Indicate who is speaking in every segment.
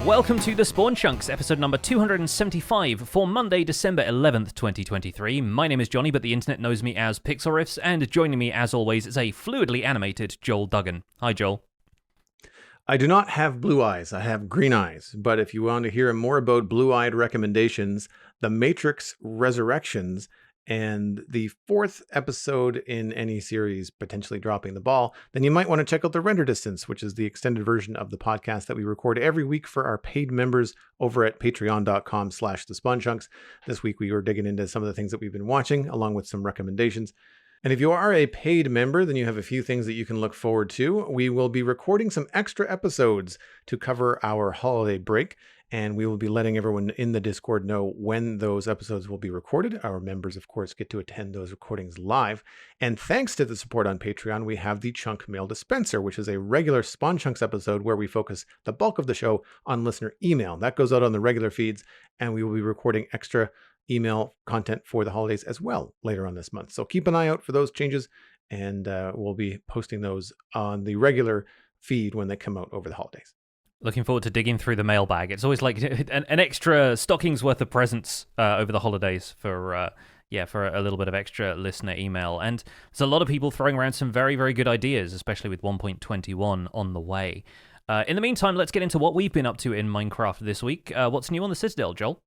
Speaker 1: Welcome to the Spawn Chunks, episode number 275 for Monday, December 11th, 2023. My name is Johnny, but the internet knows me as Pixel Riffs, and joining me, as always, is a fluidly animated Joel Duggan. Hi, Joel.
Speaker 2: I do not have blue eyes, I have green eyes, but if you want to hear more about blue-eyed recommendations, The Matrix Resurrections, and the fourth episode in any series potentially dropping the ball, then you might want to check out The Render Distance, which is the extended version of the podcast that we record every week for our paid members over at patreon.com/thespawnchunks. This week we were digging into some of the things that we've been watching, along with some recommendations. And if you are a paid member, then you have a few things that you can look forward to. We will be recording some extra episodes to cover our holiday break, and we will be letting everyone in the Discord know when those episodes will be recorded. Our members, of course, get to attend those recordings live. And thanks to the support on Patreon, we have the Chunk Mail Dispenser, which is a regular Spawn Chunks episode where we focus the bulk of the show on listener email. That goes out on the regular feeds, and we will be recording extra email content for the holidays as well later on this month. So keep an eye out for those changes, and we'll be posting those on the regular feed when they come out over the holidays.
Speaker 1: Looking forward to digging through the mailbag. It's always like an extra stocking's worth of presents over the holidays for a little bit of extra listener email. And there's a lot of people throwing around some very, very good ideas, especially with 1.21 on the way. In the meantime, let's get into what we've been up to in Minecraft this week. What's new on the Citadel, Joel?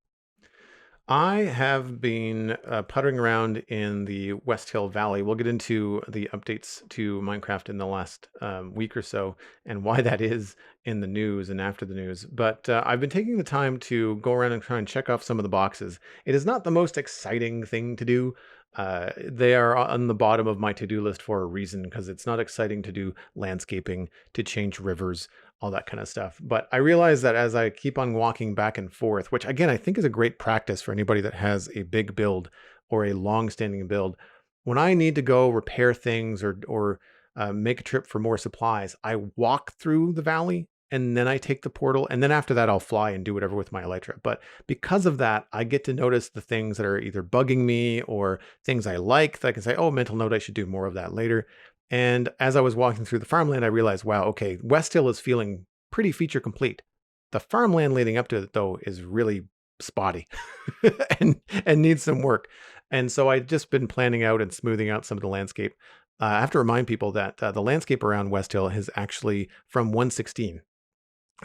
Speaker 2: I have been puttering around in the West Hill Valley. We'll get into the updates to Minecraft in the last week or so and why that is in the news and after the news. But I've been taking the time to go around and try and check off some of the boxes. It is not the most exciting thing to do. They are on the bottom of my to-do list for a reason, because it's not exciting to do landscaping, to change rivers, all that kind of stuff. But I realize that as I keep on walking back and forth, which again, I think is a great practice for anybody that has a big build or a long-standing build, when I need to go repair things or make a trip for more supplies, I walk through the valley and then I take the portal, and then after that I'll fly and do whatever with my Elytra. But because of that, I get to notice the things that are either bugging me or things I like that I can say, oh, mental note, I should do more of that later. And as I was walking through the farmland, I realized, wow, okay, West Hill is feeling pretty feature complete. The farmland leading up to it, though, is really spotty and needs some work. And so I've just been planning out and smoothing out some of the landscape. I have to remind people that the landscape around West Hill is actually from 1.16.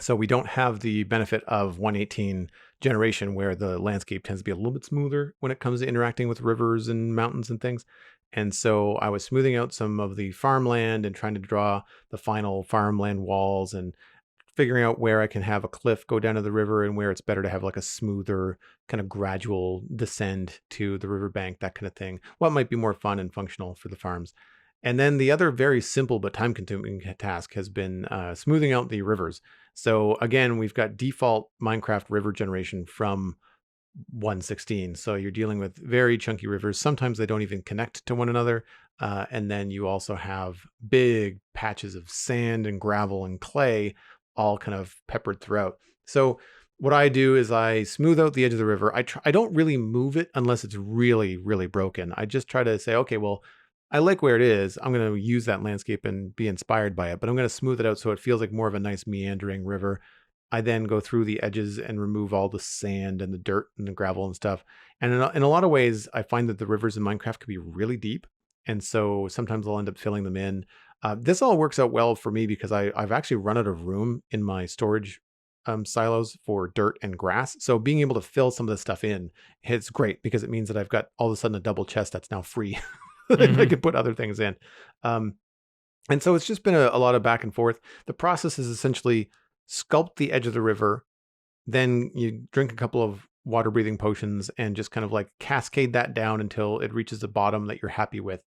Speaker 2: So we don't have the benefit of 1.18 generation, where the landscape tends to be a little bit smoother when it comes to interacting with rivers and mountains and things. And so I was smoothing out some of the farmland and trying to draw the final farmland walls and figuring out where I can have a cliff go down to the river and where it's better to have like a smoother kind of gradual descend to the riverbank, that kind of thing. What might be more fun and functional for the farms. And then the other very simple but time-consuming task has been smoothing out the rivers. So again, we've got default Minecraft river generation from 1.16. So you're dealing with very chunky rivers. Sometimes they don't even connect to one another. And then you also have big patches of sand and gravel and clay all kind of peppered throughout. So what I do is I smooth out the edge of the river. I don't really move it unless it's really, really broken. I just try to say, okay, well, I like where it is. I'm going to use that landscape and be inspired by it, but I'm going to smooth it out so it feels like more of a nice meandering river. I then go through the edges and remove all the sand and the dirt and the gravel and stuff. And in a lot of ways, I find that the rivers in Minecraft can be really deep. And so sometimes I'll end up filling them in. This all works out well for me because I've actually run out of room in my storage silos for dirt and grass. So being able to fill some of this stuff in, it's great because it means that I've got all of a sudden a double chest that's now free. I could put other things in. And so it's just been a lot of back and forth. The process is essentially sculpt the edge of the river, then you drink a couple of water breathing potions and just kind of like cascade that down until it reaches the bottom that you're happy with.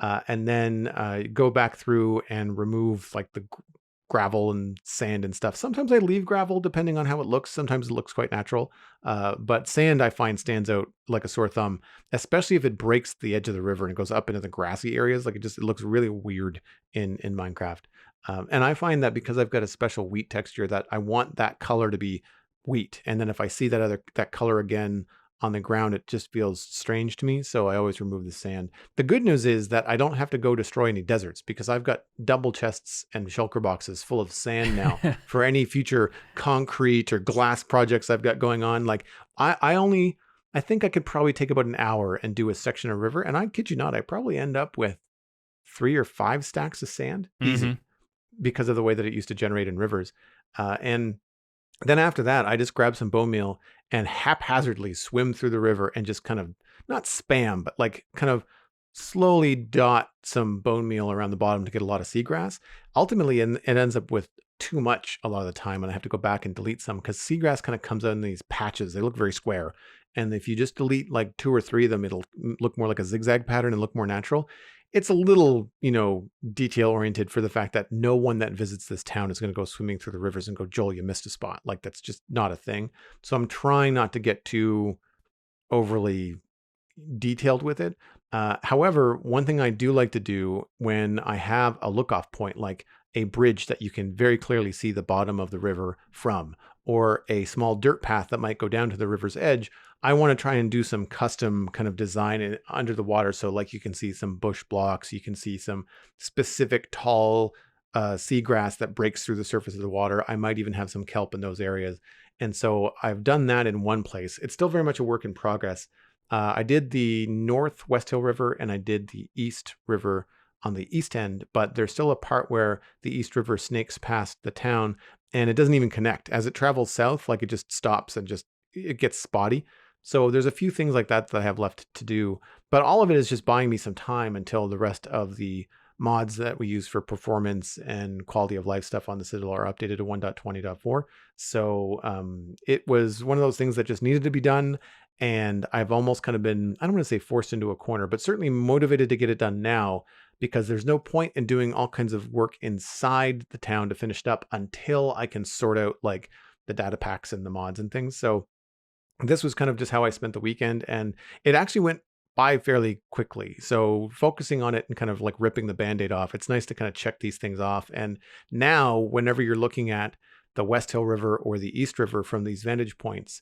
Speaker 2: And then go back through and remove like the gravel and sand and stuff. Sometimes I leave gravel depending on how it looks. Sometimes it looks quite natural. But sand I find stands out like a sore thumb, especially if it breaks the edge of the river and it goes up into the grassy areas. Like it looks really weird in Minecraft. And I find that because I've got a special wheat texture that I want that color to be wheat. And then if I see that color again on the ground, it just feels strange to me. So I always remove the sand. The good news is that I don't have to go destroy any deserts because I've got double chests and shulker boxes full of sand now for any future concrete or glass projects I've got going on. Like I think I could probably take about an hour and do a section of river. And I kid you not, I probably end up with 3 or 5 stacks of sand. Easy. Because of the way that it used to generate in rivers. And then after that, I just grab some bone meal and haphazardly swim through the river and just kind of not spam, but like kind of slowly dot some bone meal around the bottom to get a lot of seagrass. Ultimately, it ends up with too much a lot of the time, and I have to go back and delete some because seagrass kind of comes out in these patches. They look very square. And if you just delete like 2 or 3 of them, it'll look more like a zigzag pattern and look more natural. It's a little, detail oriented for the fact that no one that visits this town is going to go swimming through the rivers and go, Joel, you missed a spot. Like that's just not a thing. So I'm trying not to get too overly detailed with it. However, one thing I do like to do when I have a look-off point, like a bridge that you can very clearly see the bottom of the river from, or a small dirt path that might go down to the river's edge, I want to try and do some custom kind of design under the water. So like you can see some bush blocks, you can see some specific tall seagrass that breaks through the surface of the water. I might even have some kelp in those areas. And so I've done that in one place. It's still very much a work in progress. I did the North West Hill River and I did the East River on the east end, but there's still a part where the East River snakes past the town and it doesn't even connect. As it travels south, like it just stops and it gets spotty. So there's a few things like that I have left to do, but all of it is just buying me some time until the rest of the mods that we use for performance and quality of life stuff on the Citadel are updated to 1.20.4. So it was one of those things that just needed to be done. And I've almost kind of been, I don't want to say forced into a corner, but certainly motivated to get it done now because there's no point in doing all kinds of work inside the town to finish it up until I can sort out like the data packs and the mods and things. So this was kind of just how I spent the weekend, and it actually went by fairly quickly. So focusing on it and kind of like ripping the Band-Aid off, it's nice to kind of check these things off. And now whenever you're looking at the West Hill River or the East River from these vantage points,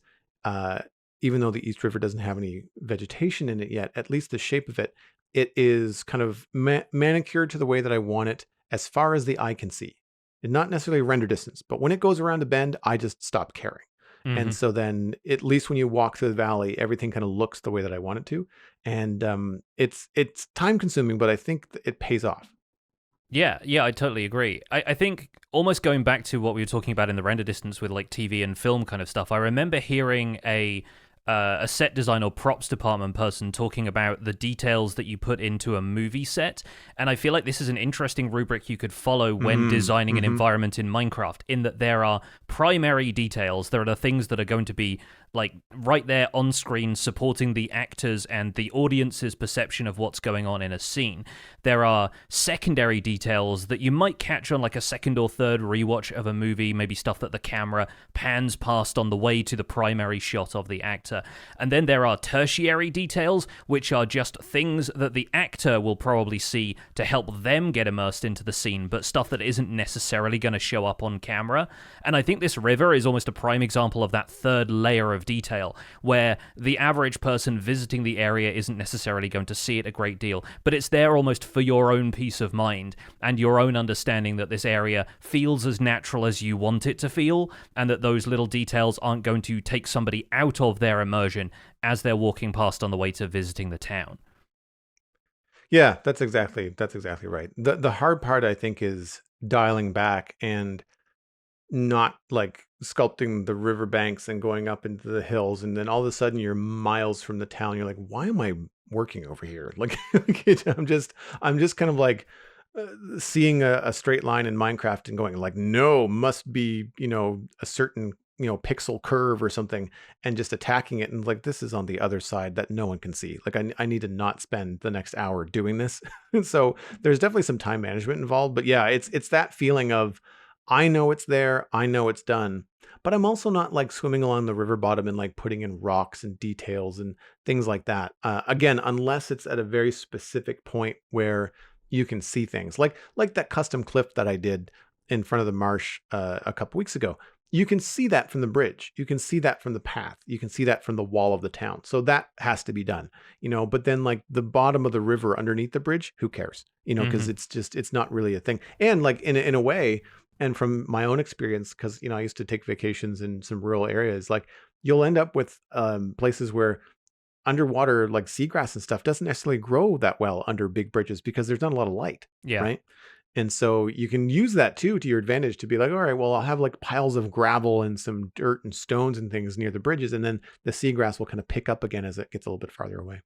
Speaker 2: even though the East River doesn't have any vegetation in it yet, at least the shape of it, it is kind of manicured to the way that I want it as far as the eye can see. And not necessarily render distance, but when it goes around a bend, I just stop caring. And so then at least when you walk through the valley, everything kind of looks the way that I want it to. And it's time consuming, but I think it pays off.
Speaker 1: Yeah, I totally agree. I think almost going back to what we were talking about in the render distance with like TV and film kind of stuff, I remember hearing a set design or props department person talking about the details that you put into a movie set. And I feel like this is an interesting rubric you could follow when designing an environment in Minecraft, in that there are primary details. There are the things that are going to be like right there on screen supporting the actors and the audience's perception of what's going on in a scene. There are secondary details that you might catch on like a second or third rewatch of a movie, maybe stuff that the camera pans past on the way to the primary shot of the actor. And then there are tertiary details, which are just things that the actor will probably see to help them get immersed into the scene, but stuff that isn't necessarily going to show up on camera. And I think this river is almost a prime example of that third layer of detail, where the average person visiting the area isn't necessarily going to see it a great deal, but it's there almost for your own peace of mind and your own understanding that this area feels as natural as you want it to feel, and that those little details aren't going to take somebody out of their immersion as they're walking past on the way to visiting the town.
Speaker 2: Yeah, that's exactly right. The hard part I think is dialing back and not like sculpting the riverbanks and going up into the hills, and then all of a sudden you're miles from the town. You're like, why am I working over here? Like, I'm just kind of like seeing a straight line in Minecraft and going like, no, must be a certain pixel curve or something, and just attacking it, and like, this is on the other side that no one can see. Like, I need to not spend the next hour doing this. So there's definitely some time management involved, but yeah, it's that feeling of, I know it's there, I know it's done, but I'm also not like swimming along the river bottom and like putting in rocks and details and things like that. Again, unless it's at a very specific point where you can see things like that custom cliff that I did in front of the marsh a couple weeks ago. you can see that from the bridge. You can see that from the path. You can see that from the wall of the town. So that has to be done, but then like the bottom of the river underneath the bridge, who cares? Because it's not really a thing. And like in a way, and from my own experience, because, I used to take vacations in some rural areas, like you'll end up with places where underwater like seagrass and stuff doesn't necessarily grow that well under big bridges because there's not a lot of light.
Speaker 1: Yeah.
Speaker 2: Right. And so you can use that too to your advantage to be like, all right, well, I'll have like piles of gravel and some dirt and stones and things near the bridges, and then the seagrass will kind of pick up again as it gets a little bit farther away.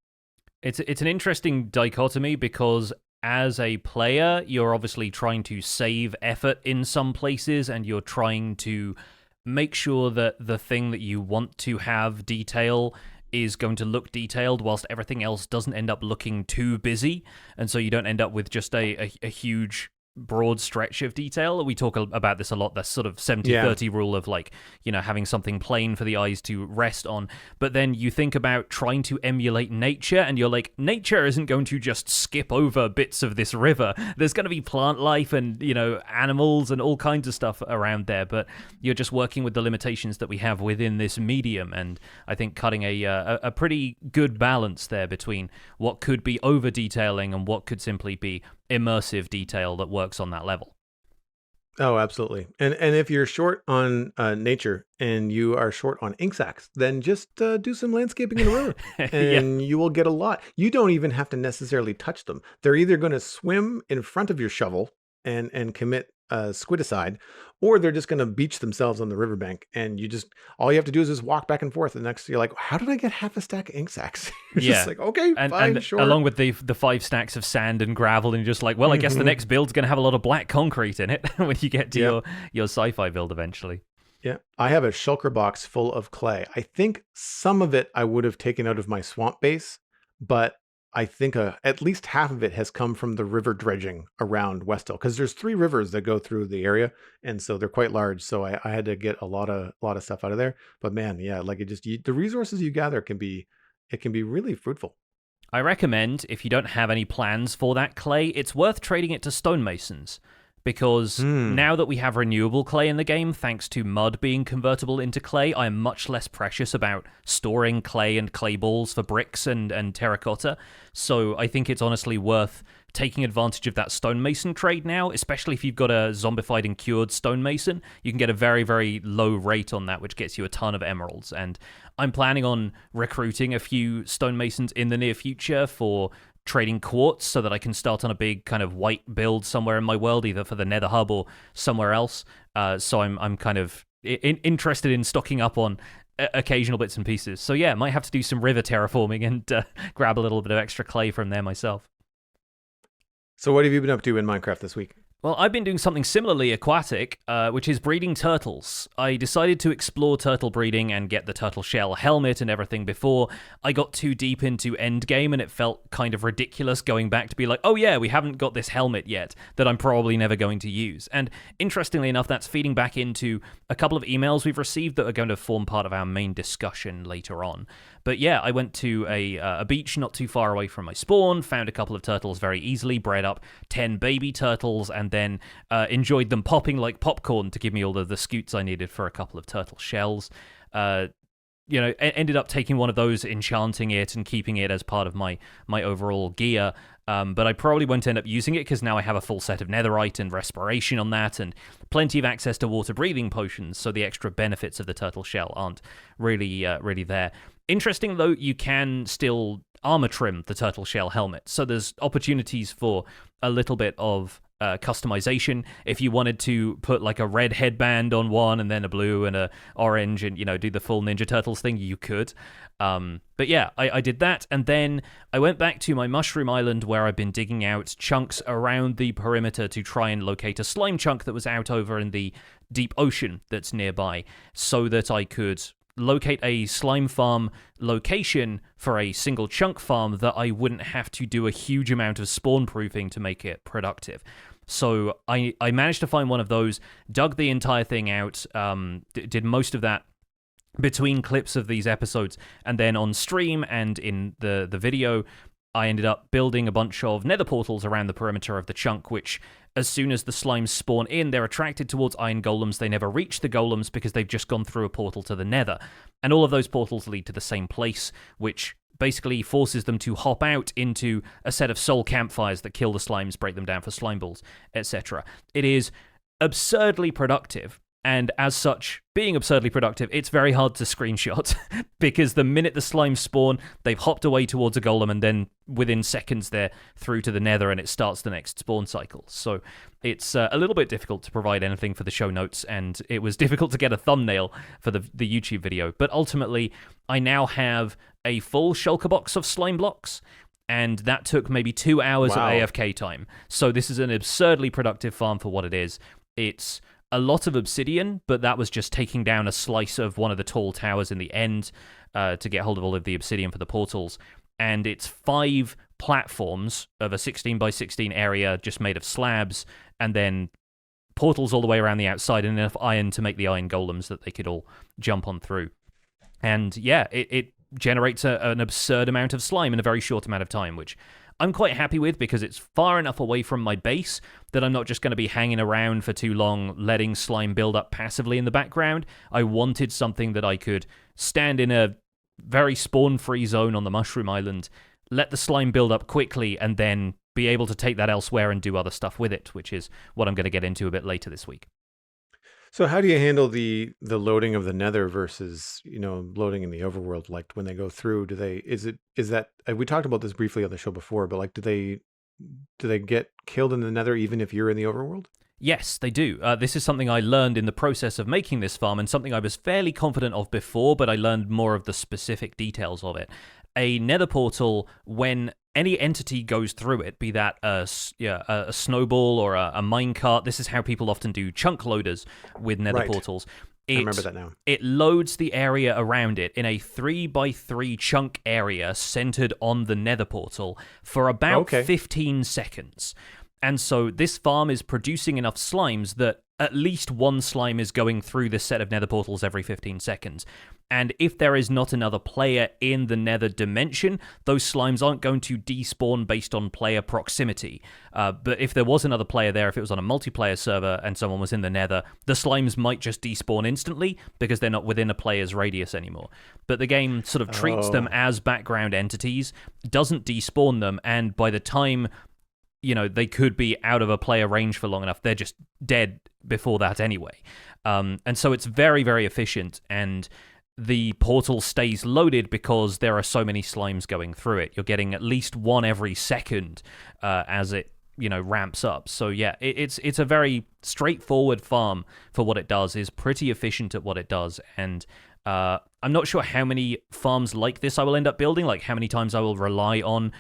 Speaker 1: It's an interesting dichotomy because as a player, you're obviously trying to save effort in some places, and you're trying to make sure that the thing that you want to have detail is going to look detailed whilst everything else doesn't end up looking too busy, and so you don't end up with just a huge broad stretch of detail. We talk about this a lot, that sort of 70-30 rule of like, having something plain for the eyes to rest on. But then you think about trying to emulate nature, and you're like, nature isn't going to just skip over bits of this river. There's going to be plant life and, animals and all kinds of stuff around there, but you're just working with the limitations that we have within this medium. And I think cutting a pretty good balance there between what could be over detailing and what could simply be immersive detail that works on that level.
Speaker 2: Oh, absolutely. And if you're short on nature and you are short on ink sacs, then just do some landscaping in the river and you will get a lot. You don't even have to necessarily touch them. They're either going to swim in front of your shovel and commit squidicide, or they're just going to beach themselves on the riverbank, and all you have to do is just walk back and forth. And next you're like, how did I get half a stack of ink sacs? You're just like, okay, fine, sure.
Speaker 1: Along with the 5 stacks of sand and gravel, and you're just like, well, I guess the next build's going to have a lot of black concrete in it when you get to your sci-fi build eventually.
Speaker 2: Yeah, I have a shulker box full of clay. I think some of it I would have taken out of my swamp base, but I think at least half of it has come from the river dredging around West Hill, because there's 3 rivers that go through the area, and so they're quite large. So I had to get a lot of stuff out of there. But man, yeah, like the resources you gather can be really fruitful.
Speaker 1: I recommend, if you don't have any plans for that clay, it's worth trading it to stonemasons. Because now that we have renewable clay in the game, thanks to mud being convertible into clay, I am much less precious about storing clay and clay balls for bricks and terracotta. So I think it's honestly worth taking advantage of that stonemason trade now, especially if you've got a zombified and cured stonemason. You can get a very, very low rate on that, which gets you a ton of emeralds. And I'm planning on recruiting a few stonemasons in the near future for trading quartz, so that I can start on a big kind of white build somewhere in my world, either for the Nether Hub or somewhere else. So I'm kind of interested in stocking up on occasional bits and pieces. So yeah, might have to do some river terraforming and grab a little bit of extra clay from there myself.
Speaker 2: So what have you been up to in Minecraft this week?
Speaker 1: Well, I've been doing something similarly aquatic, which is breeding turtles. I decided to explore turtle breeding and get the turtle shell helmet and everything before I got too deep into endgame, and it felt kind of ridiculous going back to be like, oh yeah, we haven't got this helmet yet that I'm probably never going to use. And interestingly enough, that's feeding back into a couple of emails we've received that are going to form part of our main discussion later on. But yeah, I went to a beach not too far away from my spawn, found a couple of turtles very easily, bred up 10 baby turtles, and then enjoyed them popping like popcorn to give me all of the scoots I needed for a couple of turtle shells. Ended up taking one of those, enchanting it, and keeping it as part of my overall gear. But I probably won't end up using it because now I have a full set of netherite and respiration on that, and plenty of access to water breathing potions, so the extra benefits of the turtle shell aren't really there. Interesting though, you can still armor trim the turtle shell helmet, so there's opportunities for a little bit of customization. If you wanted to put like a red headband on one and then a blue and a orange and do the full Ninja Turtles thing, you could. But yeah, I did that, and then I went back to my mushroom island where I've been digging out chunks around the perimeter to try and locate a slime chunk that was out over in the deep ocean that's nearby, so that I could locate a slime farm location for a single chunk farm that I wouldn't have to do a huge amount of spawn proofing to make it productive. So I managed to find one of those, dug the entire thing out, did most of that between clips of these episodes, and then on stream and in the video, I ended up building a bunch of nether portals around the perimeter of the chunk, which, as soon as the slimes spawn in, they're attracted towards iron golems. They never reach the golems because they've just gone through a portal to the nether. And all of those portals lead to the same place, which basically forces them to hop out into a set of soul campfires that kill the slimes, break them down for slime balls, etc. It is absurdly productive. And as such, being absurdly productive, it's very hard to screenshot because the minute the slimes spawn, they've hopped away towards a golem, and then within seconds they're through to the nether and it starts the next spawn cycle. So it's a little bit difficult to provide anything for the show notes, and it was difficult to get a thumbnail for the YouTube video. But ultimately, I now have a full shulker box of slime blocks, and that took maybe 2 hours of AFK time. So this is an absurdly productive farm for what it is. It's a lot of obsidian, but that was just taking down a slice of one of the tall towers in the end to get hold of all of the obsidian for the portals. And it's 5 platforms of a 16 by 16 area just made of slabs, and then portals all the way around the outside, and enough iron to make the iron golems that they could all jump on through. And yeah, it generates an absurd amount of slime in a very short amount of time, which I'm quite happy with because it's far enough away from my base that I'm not just going to be hanging around for too long, letting slime build up passively in the background. I wanted something that I could stand in a very spawn-free zone on the Mushroom Island, let the slime build up quickly, and then be able to take that elsewhere and do other stuff with it, which is what I'm going to get into a bit later this week.
Speaker 2: So how do you handle the loading of the nether versus, loading in the overworld? Like when they go through, is that we talked about this briefly on the show before, but like do they get killed in the nether even if you're in the overworld?
Speaker 1: Yes, they do. This is something I learned in the process of making this farm, and something I was fairly confident of before, but I learned more of the specific details of it. A nether portal, when any entity goes through it, be that a snowball or a minecart, this is how people often do chunk loaders with nether portals.
Speaker 2: I remember that now.
Speaker 1: It loads the area around it in a 3x3 chunk area centered on the nether portal for about 15 seconds. And so this farm is producing enough slimes that at least one slime is going through this set of nether portals every 15 seconds. And if there is not another player in the nether dimension, those slimes aren't going to despawn based on player proximity. But if there was another player there, if it was on a multiplayer server and someone was in the nether, the slimes might just despawn instantly because they're not within a player's radius anymore. But the game sort of treats them as background entities, doesn't despawn them, and by the time they could be out of a player range for long enough, they're just dead before that anyway. And so it's very, very efficient, and the portal stays loaded because there are so many slimes going through it. You're getting at least one every second as it ramps up. So yeah, it's a very straightforward farm for what it does, is pretty efficient at what it does. And I'm not sure how many farms like this I will end up building, like how many times I will rely on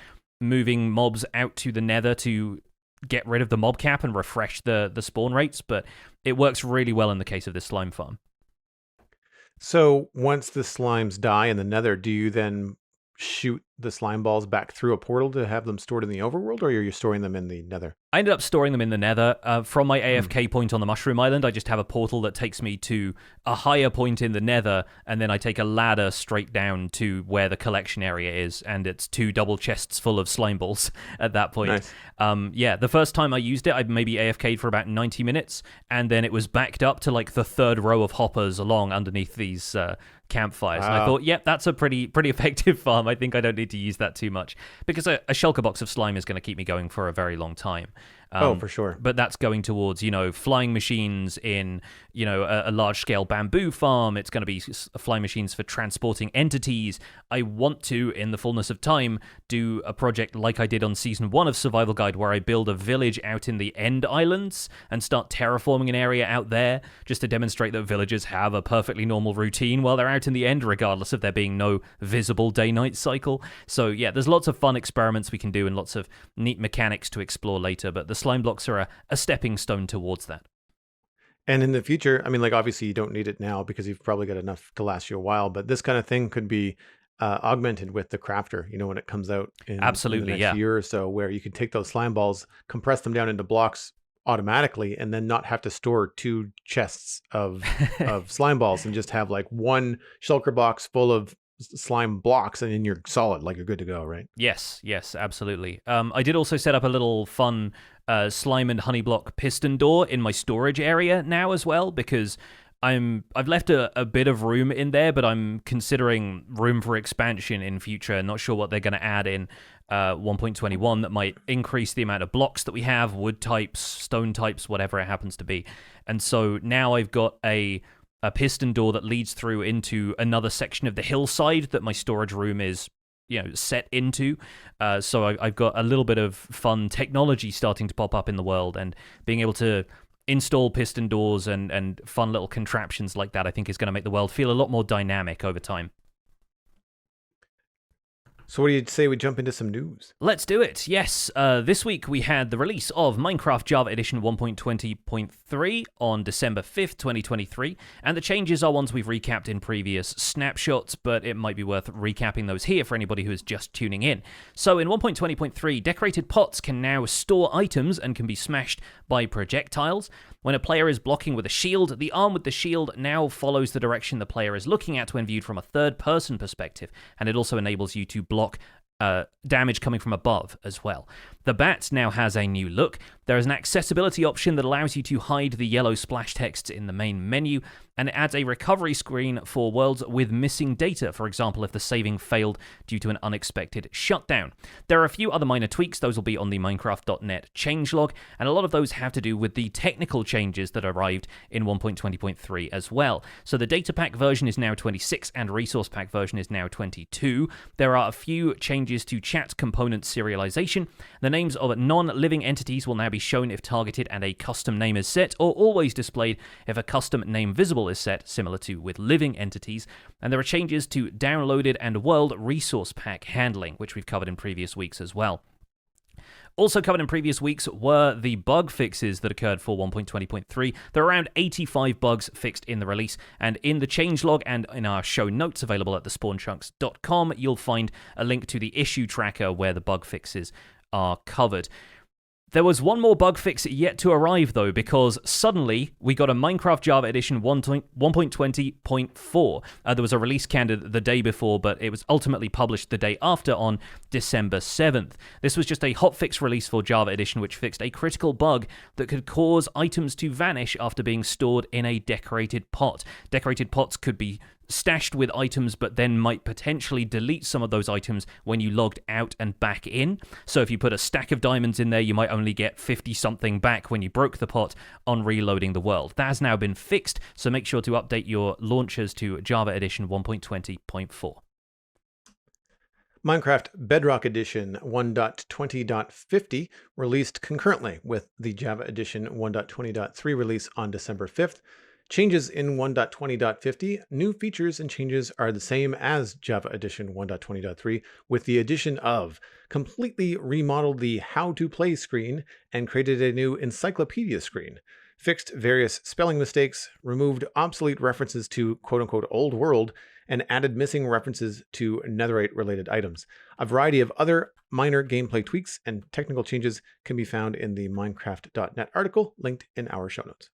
Speaker 1: moving mobs out to the nether to get rid of the mob cap and refresh the spawn rates, but it works really well in the case of this slime farm.
Speaker 2: So once the slimes die in the nether, do you then shoot the slime balls back through a portal to have them stored in the overworld, or are you storing them in the nether?
Speaker 1: I ended up storing them in the nether. From my AFK point on the Mushroom Island, I just have a portal that takes me to a higher point in the nether, and then I take a ladder straight down to where the collection area is, and it's 2 double chests full of slime balls at that point.
Speaker 2: Nice.
Speaker 1: The first time I used it, I maybe AFK'd for about 90 minutes, and then it was backed up to like the 3rd row of hoppers along underneath these campfires. And I thought, that's a pretty effective farm. I think I don't need to use that too much, because a shulker box of slime is going to keep me going for a very long time.
Speaker 2: For sure.
Speaker 1: But that's going towards, flying machines in, a large-scale bamboo farm. It's going to be flying machines for transporting entities. I want to, in the fullness of time, do a project like I did on Season 1 of Survival Guide, where I build a village out in the End Islands and start terraforming an area out there, just to demonstrate that villagers have a perfectly normal routine while they're out in the End, regardless of there being no visible day-night cycle. So yeah, there's lots of fun experiments we can do and lots of neat mechanics to explore later, but the slime blocks are a stepping stone towards that.
Speaker 2: And in the future, I mean, like obviously you don't need it now because you've probably got enough to last you a while, but this kind of thing could be augmented with the crafter, when it comes out in the next year or so, where you can take those slime balls, compress them down into blocks automatically, and then not have to store 2 chests of slime balls, and just have like one shulker box full of slime blocks, and then you're solid, like you're good to go, right?
Speaker 1: Yes, absolutely. I did also set up a little fun slime and honey block piston door in my storage area now as well, because I've left a bit of room in there, but I'm considering room for expansion in future. Not sure what they're going to add in 1.21 that might increase the amount of blocks that we have, wood types, stone types, whatever it happens to be. And so now I've got a piston door that leads through into another section of the hillside that my storage room is, set into. So I've got a little bit of fun technology starting to pop up in the world, and being able to install piston doors and fun little contraptions like that, I think, is going to make the world feel a lot more dynamic over time.
Speaker 2: So what do you say we jump into some news?
Speaker 1: Let's do it. Yes, this week we had the release of Minecraft Java Edition 1.20.3 on December 5th, 2023, and the changes are ones we've recapped in previous snapshots, but it might be worth recapping those here for anybody who is just tuning in. So in 1.20.3, decorated pots can now store items and can be smashed by projectiles. When a player is blocking with a shield, the arm with the shield now follows the direction the player is looking at when viewed from a third-person perspective, and it also enables you to block damage coming from above as well. The bat now has a new look. There is an accessibility option that allows you to hide the yellow splash text in the main menu, and it adds a recovery screen for worlds with missing data, for example, if the saving failed due to an unexpected shutdown. There are a few other minor tweaks. Those will be on the Minecraft.net changelog, and a lot of those have to do with the technical changes that arrived in 1.20.3 as well. So the data pack version is now 26, and resource pack version is now 22. There are a few changes to chat component serialization. The names of non-living entities will now be shown if targeted and a custom name is set, or always displayed if a custom name visible is set, similar to with living entities. And there are changes to downloaded and world resource pack handling, which we've covered in previous weeks as well. Also covered in previous weeks were the bug fixes that occurred for 1.20.3. There are around 85 bugs fixed in the release, and in the changelog and in our show notes available at thespawnchunks.com, you'll find a link to the issue tracker where the bug fixes are covered. There was one more bug fix yet to arrive, though, because suddenly we got a Minecraft Java Edition 1.20.4. There was a release candidate the day before, but it was ultimately published the day after on December 7th. This was just a hotfix release for Java Edition, which fixed a critical bug that could cause items to vanish after being stored in a decorated pot. Decorated pots could be stashed with items, but then might potentially delete some of those items when you logged out and back in. So if you put a stack of diamonds in there, you might only get 50-something back when you broke the pot on reloading the world. That has now been fixed, so make sure to update your launchers to Java Edition 1.20.4.
Speaker 2: Minecraft Bedrock Edition 1.20.50 released concurrently with the Java Edition 1.20.3 release on December 5th. Changes in 1.20.50, new features and changes are the same as Java Edition 1.20.3, with the addition of completely remodeled the How to Play screen and created a new encyclopedia screen, fixed various spelling mistakes, removed obsolete references to quote-unquote old world, and added missing references to netherite-related items. A variety of other minor gameplay tweaks and technical changes can be found in the Minecraft.net article linked in our show notes.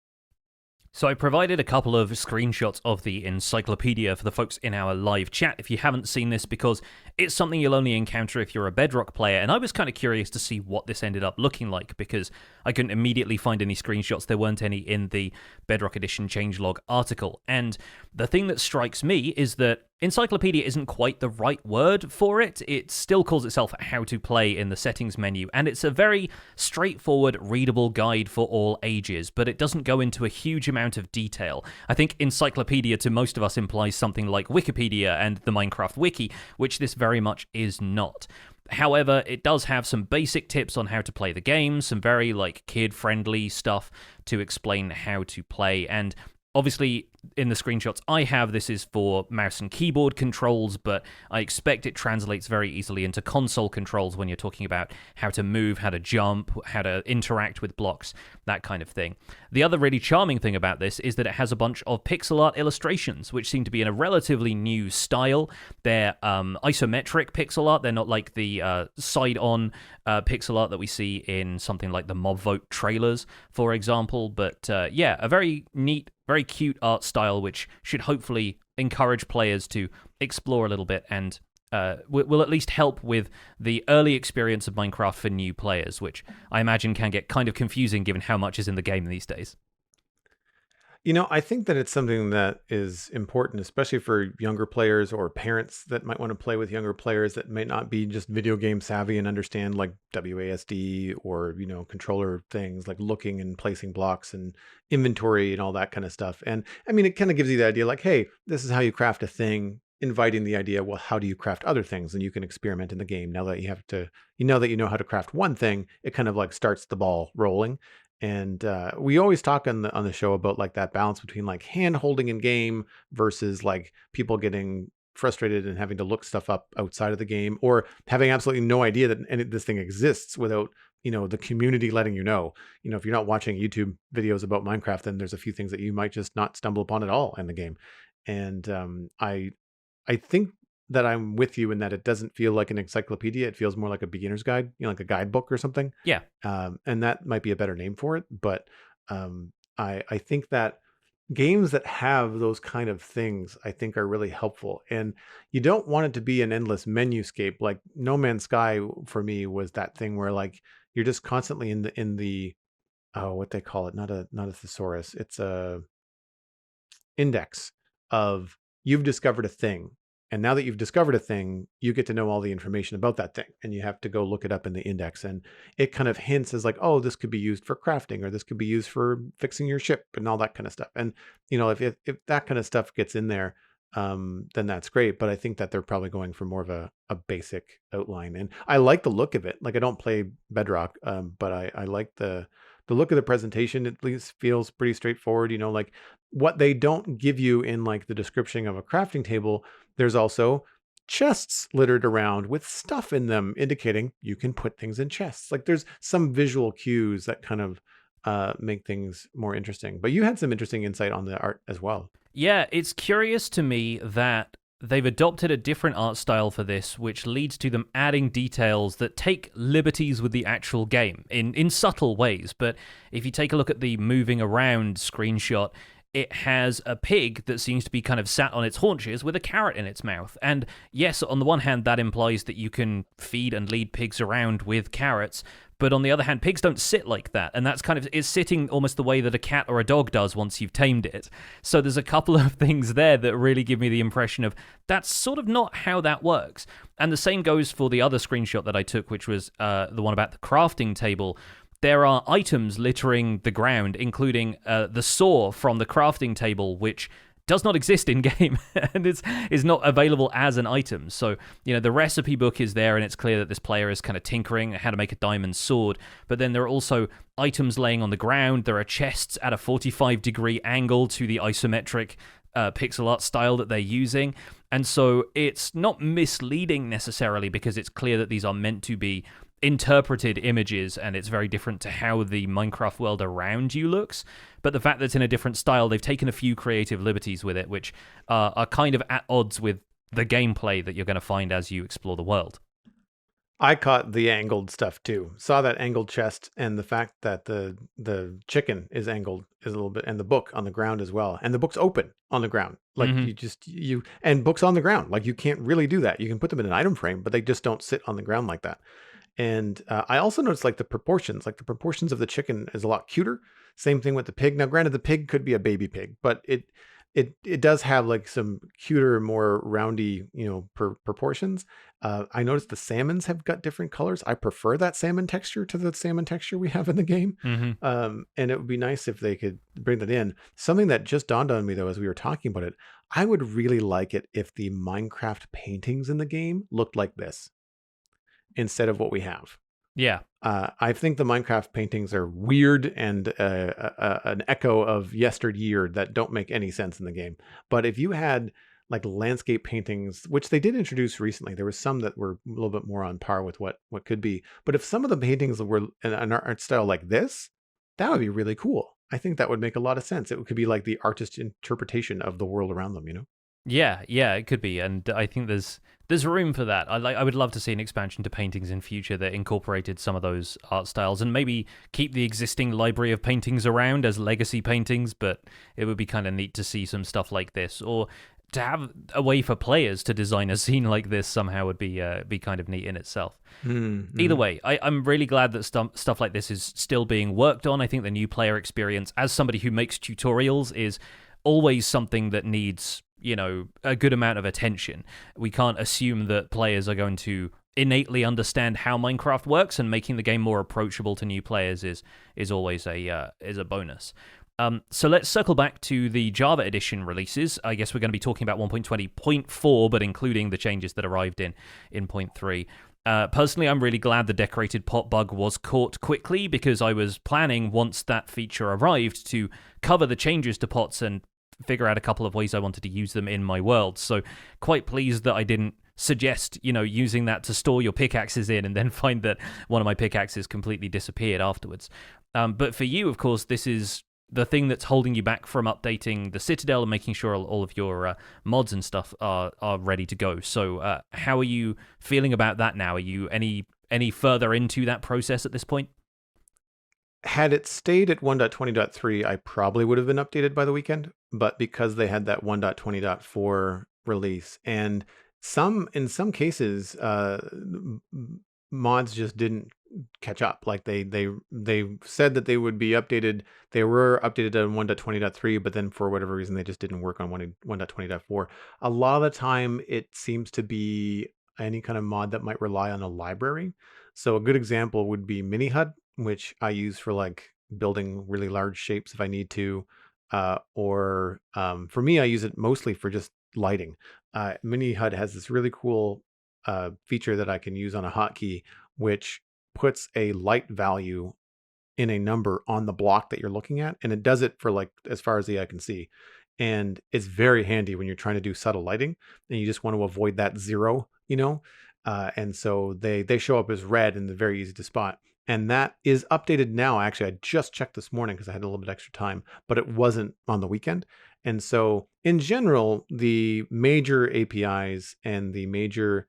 Speaker 1: So I provided a couple of screenshots of the encyclopedia for the folks in our live chat if you haven't seen this, because it's something you'll only encounter if you're a Bedrock player, and I was kind of curious to see what this ended up looking like, because I couldn't immediately find any screenshots. There weren't any in the Bedrock Edition changelog article, and the thing that strikes me is that encyclopedia isn't quite the right word for it. It still calls itself How to Play in the settings menu, and it's a very straightforward, readable guide for all ages, but it doesn't go into a huge amount of detail. I think encyclopedia to most of us implies something like Wikipedia and the Minecraft Wiki, which this very much is not. However, it does have some basic tips on how to play the game, some very kid-friendly stuff to explain how to play, and obviously, in the screenshots I have, this is for mouse and keyboard controls, but I expect it translates very easily into console controls when you're talking about how to move, how to jump, how to interact with blocks, that kind of thing. The other really charming thing about this is that it has a bunch of pixel art illustrations, which seem to be in a relatively new style. They're isometric pixel art. They're not like the side-on pixel art that we see in something like the Mob Vote trailers, for example. But yeah, a very neat, very cute art style, which should hopefully encourage players to explore a little bit and will at least help with the early experience of Minecraft for new players, which I imagine can get kind of confusing given how much is in the game these days.
Speaker 2: I think that it's something that is important, especially for younger players or parents that might want to play with younger players that might not be just video game savvy and understand like WASD or, controller things like looking and placing blocks and inventory and all that kind of stuff. And I mean, it kind of gives you the idea like, hey, this is how you craft a thing, inviting the idea, well, how do you craft other things? And you can experiment in the game. Now that you know how to craft one thing, it kind of like starts the ball rolling. And we always talk on the show about like that balance between like hand holding in game versus like people getting frustrated and having to look stuff up outside of the game or having absolutely no idea that this thing exists without the community letting you know. If you're not watching YouTube videos about Minecraft, then there's a few things that you might just not stumble upon at all in the game. And I think that I'm with you in that it doesn't feel like an encyclopedia. It feels more like a beginner's guide, like a guidebook or something.
Speaker 1: Yeah.
Speaker 2: And that might be a better name for it. But I think that games that have those kind of things, I think, are really helpful. And you don't want it to be an endless menu scape. Like No Man's Sky for me was that thing where like you're just constantly in the what they call it, not a thesaurus, it's a index of you've discovered a thing. And now that you've discovered a thing, you get to know all the information about that thing and you have to go look it up in the index. And it kind of hints as like, oh, this could be used for crafting or this could be used for fixing your ship and all that kind of stuff. And, if that kind of stuff gets in there, then that's great. But I think that they're probably going for more of a basic outline. And I like the look of it. Like I don't play Bedrock, but I like the look of the presentation. At least feels pretty straightforward. Like what they don't give you in like the description of a crafting table, there's also chests littered around with stuff in them indicating you can put things in chests. Like there's some visual cues that kind of make things more interesting. But you had some interesting insight on the art as well.
Speaker 1: Yeah, it's curious to me that they've adopted a different art style for this, which leads to them adding details that take liberties with the actual game in subtle ways. But if you take a look at the moving around screenshot, it has a pig that seems to be kind of sat on its haunches with a carrot in its mouth. And yes, on the one hand, that implies that you can feed and lead pigs around with carrots. But on the other hand, pigs don't sit like that. And that's kind of, it's sitting almost the way that a cat or a dog does once you've tamed it. So there's a couple of things there that really give me the impression of that's sort of not how that works. And the same goes for the other screenshot that I took, which was the one about the crafting table. There are items littering the ground, including the saw from the crafting table, which does not exist in game and is not available as an item. So, the recipe book is there and it's clear that this player is kind of tinkering how to make a diamond sword. But then there are also items laying on the ground. There are chests at a 45-degree angle to the isometric pixel art style that they're using. And so it's not misleading necessarily because it's clear that these are meant to be interpreted images and it's very different to how the Minecraft world around you looks. But the fact that it's in a different style, they've taken a few creative liberties with it, which are kind of at odds with the gameplay that you're going to find as you explore the world.
Speaker 2: I caught the angled stuff too. Saw that angled chest and the fact that the chicken is angled is a little bit, and the book on the ground as well. And the book's open on the ground. Like and books on the ground. Like you can't really do that. You can put them in an item frame, but they just don't sit on the ground like that. And I also noticed like the proportions of the chicken is a lot cuter. Same thing with the pig. Now, granted, the pig could be a baby pig, but it does have like some cuter, more roundy, proportions. I noticed the salmons have got different colors. I prefer that salmon texture to the salmon texture we have in the game. And it would be nice if they could bring that in. Something that just dawned on me though, as we were talking about it, I would really like it if the Minecraft paintings in the game looked like this instead of what we have.
Speaker 1: Yeah.
Speaker 2: I think the Minecraft paintings are weird and an echo of yesteryear that don't make any sense in the game. But if you had like landscape paintings, which they did introduce recently, there was some that were a little bit more on par with what could be. But if some of the paintings were in an art style like this, that would be really cool. I think that would make a lot of sense. It could be like the artist's interpretation of the world around them,
Speaker 1: Yeah, it could be, and I think there's room for that. I would love to see an expansion to paintings in future that incorporated some of those art styles, and maybe keep the existing library of paintings around as legacy paintings. But it would be kind of neat to see some stuff like this, or to have a way for players to design a scene like this somehow would be kind of neat in itself. Either
Speaker 2: Mm-hmm.
Speaker 1: way, I'm really glad that stuff like this is still being worked on. I think the new player experience, as somebody who makes tutorials, is always something that needs, a good amount of attention. We can't assume that players are going to innately understand how Minecraft works, and making the game more approachable to new players is always a bonus. So let's circle back to the Java Edition releases. I guess we're going to be talking about 1.20.4, but including the changes that arrived in point 3. Personally, I'm really glad the decorated pot bug was caught quickly, because I was planning, once that feature arrived, to cover the changes to pots and figure out a couple of ways I wanted to use them in my world. So quite pleased that I didn't suggest, using that to store your pickaxes in and then find that one of my pickaxes completely disappeared afterwards. But for you, of course, this is the thing that's holding you back from updating the Citadel and making sure all of your mods and stuff are ready to go. So how are you feeling about that now? Are you any further into that process at this point?
Speaker 2: Had it stayed at 1.20.3, I probably would have been updated by the weekend. But because they had that 1.20.4 release, and in some cases, mods just didn't catch up. Like they said that they would be updated. They were updated on 1.20.3, but then for whatever reason, they just didn't work on 1.20.4. A lot of the time, it seems to be any kind of mod that might rely on a library. So a good example would be Mini HUD, which I use for like building really large shapes if I need to. Or for me, I use it mostly for just lighting. Mini HUD has this really cool feature that I can use on a hotkey, which puts a light value in a number on the block that you're looking at, and it does it for like as far as the eye can see. And it's very handy when you're trying to do subtle lighting and you just want to avoid that zero, and so they show up as red and they're very easy to spot. And that is updated now. Actually, I just checked this morning because I had a little bit extra time, but it wasn't on the weekend. And so in general, the major APIs and the major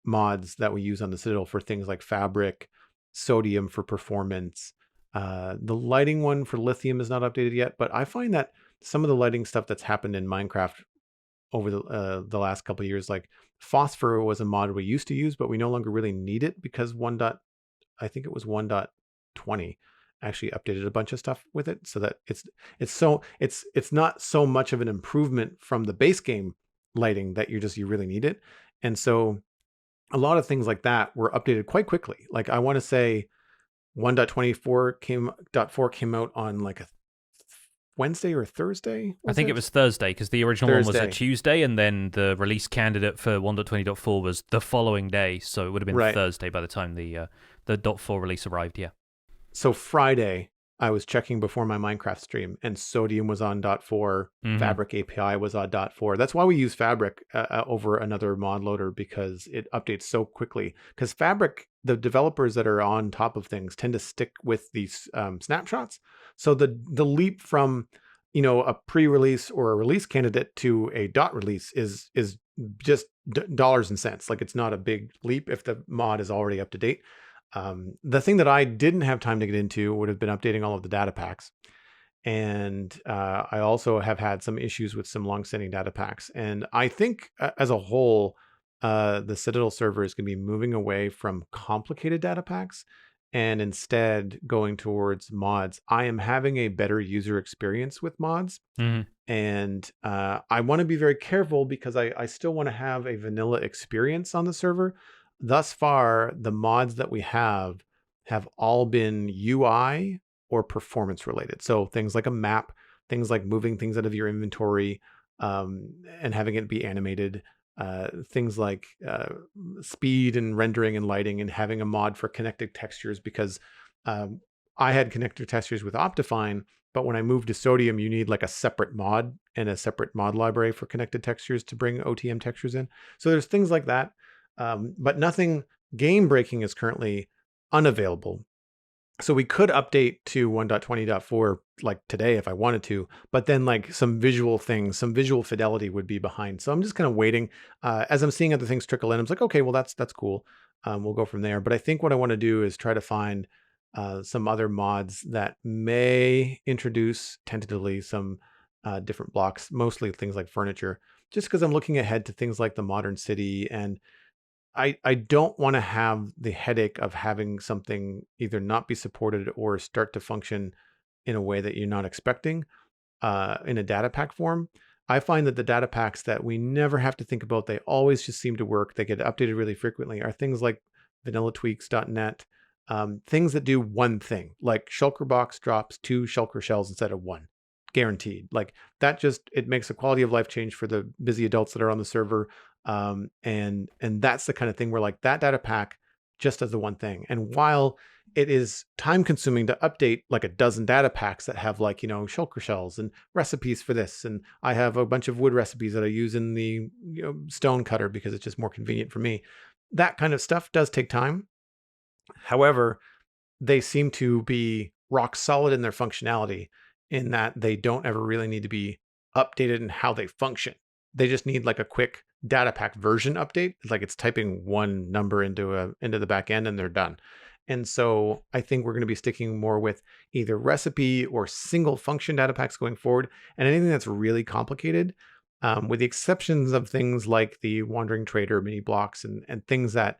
Speaker 2: mods that we use on the Citadel for things like Fabric, Sodium for performance. The lighting one for Lithium is not updated yet, but I find that some of the lighting stuff that's happened in Minecraft over the last couple of years, like Phosphor was a mod we used to use, but we no longer really need it because I think it was 1.20 actually updated a bunch of stuff with it, so that it's not so much of an improvement from the base game lighting that you really need it. And so a lot of things like that were updated quite quickly. Like I want to say 1.24 came out on like a Wednesday or Thursday,
Speaker 1: I
Speaker 2: was
Speaker 1: think it
Speaker 2: it?
Speaker 1: was Thursday, because the original one was a
Speaker 2: Thursday.
Speaker 1: Tuesday, and then the release candidate for 1.20.4 was the following day, so it would have been
Speaker 2: Right.
Speaker 1: Thursday by the time the .4 release arrived. Yeah.
Speaker 2: So Friday, I was checking before my Minecraft stream, and Sodium was on .4.
Speaker 1: Mm-hmm.
Speaker 2: Fabric API was on .4. That's why we use Fabric over another mod loader, because it updates so quickly. Because Fabric, the developers that are on top of things tend to stick with these snapshots. So the leap from a pre-release or a release candidate to a dot release is just dollars and cents. Like it's not a big leap if the mod is already up to date. The thing that I didn't have time to get into would have been updating all of the data packs. And I also have had some issues with some long-standing data packs. And I think as a whole, the Citadel server is going to be moving away from complicated data packs and instead going towards mods. I am having a better user experience with mods.
Speaker 1: Mm-hmm.
Speaker 2: And I want to be very careful because I still want to have a vanilla experience on the server. Thus far, the mods that we have all been UI or performance related. So things like a map, things like moving things out of your inventory and having it be animated, things like speed and rendering and lighting, and having a mod for connected textures, because I had connected textures with Optifine, but when I moved to Sodium, you need like a separate mod and a separate mod library for connected textures to bring OTM textures in. So there's things like that, but nothing game breaking is currently unavailable. So we could update to 1.20.4 like today if I wanted to, but then like some visual things, some visual fidelity would be behind. So I'm just kind of waiting. As I'm seeing other things trickle in, I'm like, okay, well that's cool. We'll go from there. But I think what I want to do is try to find some other mods that may introduce tentatively some different blocks, mostly things like furniture, just because I'm looking ahead to things like the modern city, and I don't want to have the headache of having something either not be supported or start to function in a way that you're not expecting in a data pack form. I find that the data packs that we never have to think about, they always just seem to work. They get updated really frequently, are things like vanillatweaks.net, things that do one thing, like Shulker Box drops 2 Shulker shells instead of 1, guaranteed. Like that just, it makes a quality of life change for the busy adults that are on the server. And that's the kind of thing where like that data pack just does the one thing. And while it is time consuming to update like a dozen data packs that have like, shulker shells and recipes for this. And I have a bunch of wood recipes that I use in the stone cutter because it's just more convenient for me. That kind of stuff does take time. However, they seem to be rock solid in their functionality in that they don't ever really need to be updated in how they function. They just need like a quick data pack version update. Like it's typing one number into the back end and they're done. And so I think we're going to be sticking more with either recipe or single function data packs going forward. And anything that's really complicated, with the exceptions of things like the wandering trader mini blocks and things that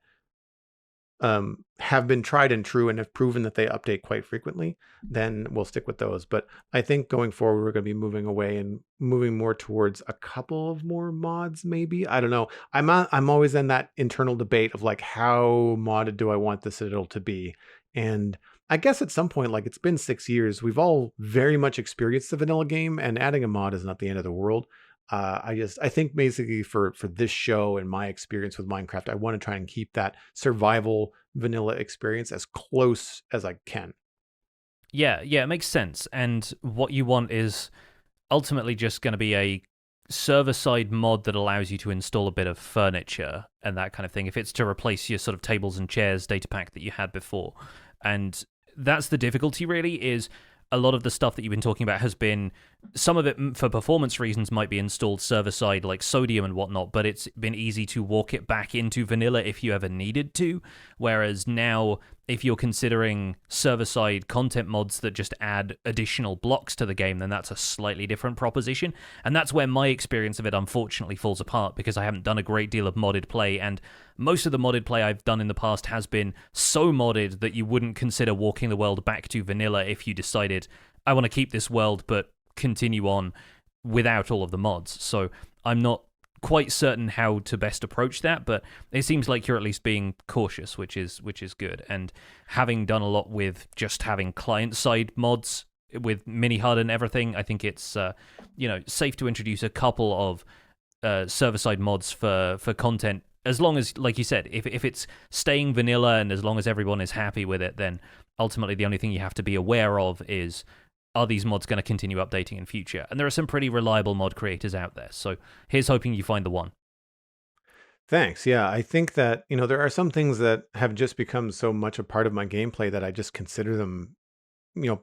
Speaker 2: have been tried and true and have proven that they update quite frequently, then we'll stick with those. But I think going forward, we're going to be moving away and moving more towards a couple of more mods, maybe. I don't know. I'm always in that internal debate of like, how modded do I want the Citadel to be? And I guess at some point, like it's been 6 years, we've all very much experienced the vanilla game, and adding a mod is not the end of the world. I think basically for this show and my experience with Minecraft, I want to try and keep that survival vanilla experience as close as I can.
Speaker 1: Yeah, it makes sense. And what you want is ultimately just going to be a server-side mod that allows you to install a bit of furniture and that kind of thing, if it's to replace your sort of tables and chairs data pack that you had before. And that's the difficulty, really, is a lot of the stuff that you've been talking about has been, some of it for performance reasons might be installed server side like sodium and whatnot, but it's been easy to walk it back into vanilla if you ever needed to. Whereas now, if you're considering server side content mods that just add additional blocks to the game, then that's a slightly different proposition. And that's where my experience of it unfortunately falls apart, because I haven't done a great deal of modded play, and most of the modded play I've done in the past has been so modded that you wouldn't consider walking the world back to vanilla if you decided, I want to keep this world but continue on without all of the mods. So I'm not quite certain how to best approach that, but it seems like you're at least being cautious, which is good. And having done a lot with just having client-side mods with mini HUD and everything, I think it's safe to introduce a couple of server-side mods for content, as long as, like you said, if it's staying vanilla and as long as everyone is happy with it, then ultimately the only thing you have to be aware of is, are these mods going to continue updating in future? And there are some pretty reliable mod creators out there. So here's hoping you find the one.
Speaker 2: Thanks. Yeah, I think that, there are some things that have just become so much a part of my gameplay that I just consider them,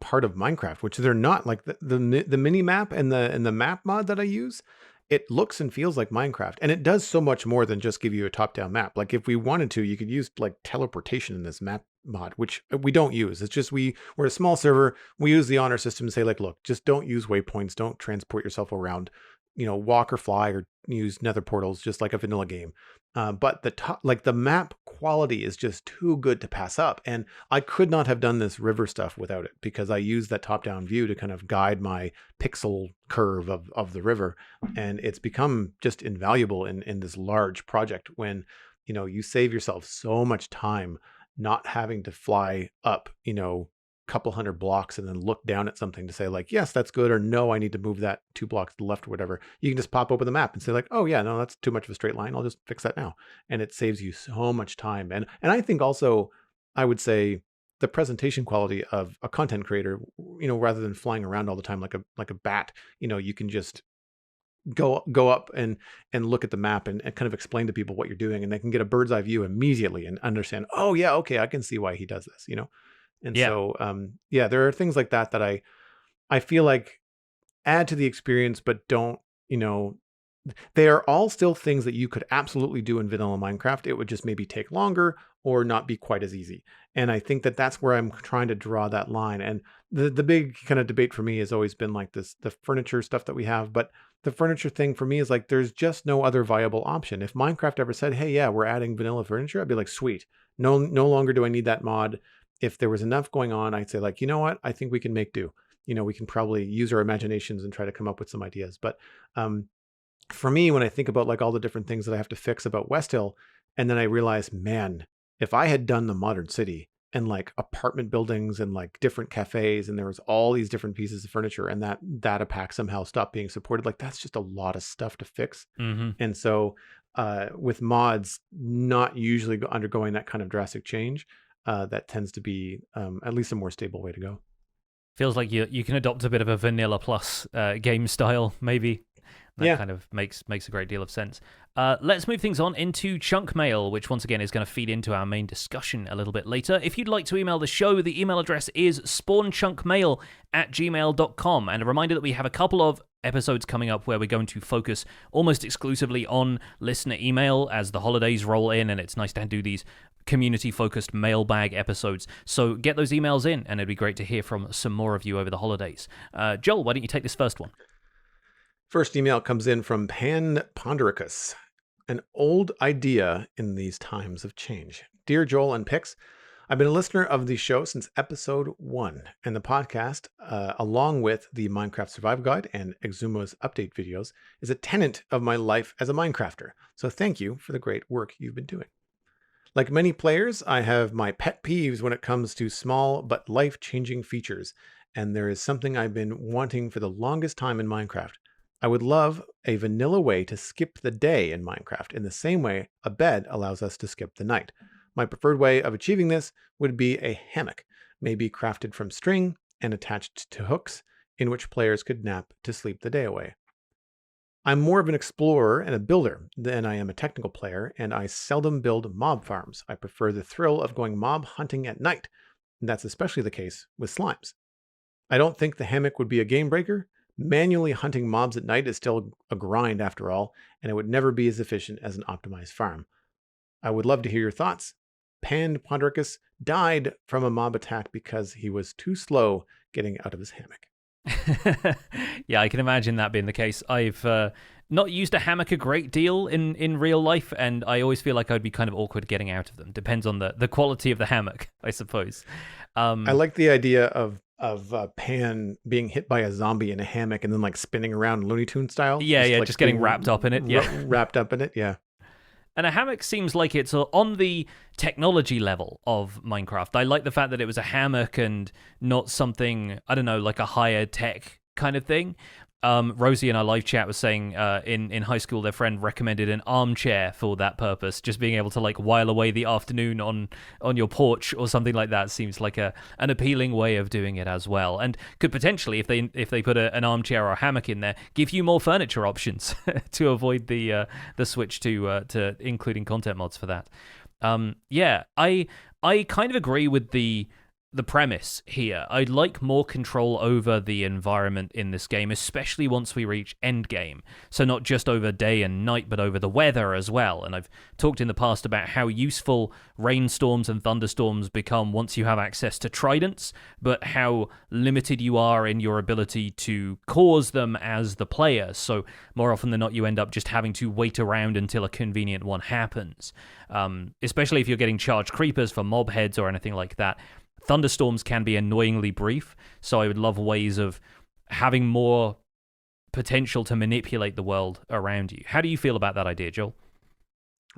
Speaker 2: part of Minecraft, which they're not. Like the mini map and the map mod that I use, it looks and feels like Minecraft, and it does so much more than just give you a top-down map. Like if we wanted to, you could use like teleportation in this map mod, which we don't use. It's just we're a small server. We use the honor system to say like, look, just don't use waypoints, don't transport yourself around, walk or fly or use nether portals, just like a vanilla game. But the map quality is just too good to pass up. And I could not have done this river stuff without it, because I use that top-down view to kind of guide my pixel curve of the river. And it's become just invaluable in this large project when, you save yourself so much time not having to fly up, couple hundred blocks and then look down at something to say like, yes, that's good, or no, I need to move that 2 blocks to the left or whatever. You can just pop open the map and say like, oh yeah, no, that's too much of a straight line, I'll just fix that now. And it saves you so much time. And I think also, I would say the presentation quality of a content creator, rather than flying around all the time like a bat, you can just go up and look at the map and kind of explain to people what you're doing, and they can get a bird's eye view immediately and understand, oh yeah, okay, I can see why he does this. And
Speaker 1: Yeah.
Speaker 2: so, yeah, there are things like that that I feel like add to the experience, but don't, you know, they are all still things that you could absolutely do in vanilla Minecraft. It would just maybe take longer or not be quite as easy. And I think that that's where I'm trying to draw that line. And the big kind of debate for me has always been like this, the furniture stuff that we have. But the furniture thing for me is like, there's just no other viable option. If Minecraft ever said, hey, yeah, we're adding vanilla furniture, I'd be like, sweet. No longer do I need that mod. If there was enough going on, I'd say like, you know what? I think we can make do. We can probably use our imaginations and try to come up with some ideas. But um, for me, when I think about like all the different things that I have to fix about West Hill, and then I realize, man, if I had done the modern city and like apartment buildings and like different cafes, and there was all these different pieces of furniture, and that data pack somehow stopped being supported, like that's just a lot of stuff to fix.
Speaker 1: Hmm.
Speaker 2: And so, with mods not usually undergoing that kind of drastic change, that tends to be at least a more stable way to go.
Speaker 1: Feels like you can adopt a bit of a vanilla plus game style, maybe. That
Speaker 2: Yeah.
Speaker 1: kind of makes a great deal of sense. Let's move things on into chunk mail, which once again is going to feed into our main discussion a little bit later. If you'd like to email the show, the email address is spawnchunkmail@gmail.com. And a reminder that we have a couple of episodes coming up where we're going to focus almost exclusively on listener email as the holidays roll in, and it's nice to do these community-focused mailbag episodes. So get those emails in, and it'd be great to hear from some more of you over the holidays. Joel, why don't you take this first one?
Speaker 2: First email comes in from Pan Pondericus, an old idea in these times of change. Dear Joel and Pix, I've been a listener of the show since episode 1, and the podcast, along with the Minecraft Survival Guide and Exumo's update videos, is a tenet of my life as a Minecrafter. So thank you for the great work you've been doing. Like many players, I have my pet peeves when it comes to small but life-changing features, and there is something I've been wanting for the longest time in Minecraft. I would love a vanilla way to skip the day in Minecraft in the same way a bed allows us to skip the night. My preferred way of achieving this would be a hammock, maybe crafted from string and attached to hooks, in which players could nap to sleep the day away. I'm more of an explorer and a builder than I am a technical player, and I seldom build mob farms. I prefer the thrill of going mob hunting at night, and that's especially the case with slimes. I don't think the hammock would be a game breaker. Manually hunting mobs at night is still a grind after all, and it would never be as efficient as an optimized farm. I would love to hear your thoughts. Pan Pondericus died from a mob attack because he was too slow getting out of his hammock.
Speaker 1: Yeah, I can imagine that being the case. I've not used a hammock a great deal in real life, and I always feel like I'd be kind of awkward getting out of them. Depends on the quality of the hammock, I suppose.
Speaker 2: I like the idea of Pan being hit by a zombie in a hammock and then like spinning around Looney Tune style.
Speaker 1: Just getting wrapped up in it. Yeah,
Speaker 2: wrapped up in it. Yeah.
Speaker 1: And a hammock seems like it's on the technology level of Minecraft. I like the fact that it was a hammock and not something, I don't know, like a higher tech kind of thing. Rosie in our live chat was saying in high school their friend recommended an armchair for that purpose, just being able to like while away the afternoon on your porch or something like that seems like an appealing way of doing it as well, and could potentially, if they put an armchair or a hammock in there, give you more furniture options to avoid the switch to including content mods for that. Yeah, I kind of agree with the premise here. I'd like more control over the environment in this game, especially once we reach endgame. So not just over day and night, but over the weather as well. And I've talked in the past about how useful rainstorms and thunderstorms become once you have access to tridents, but how limited you are in your ability to cause them as the player. So more often than not, you end up just having to wait around until a convenient one happens. Especially if you're getting charged creepers for mob heads or anything like that. Thunderstorms can be annoyingly brief, so I would love ways of having more potential to manipulate the world around you. How do you feel about that idea, Joel?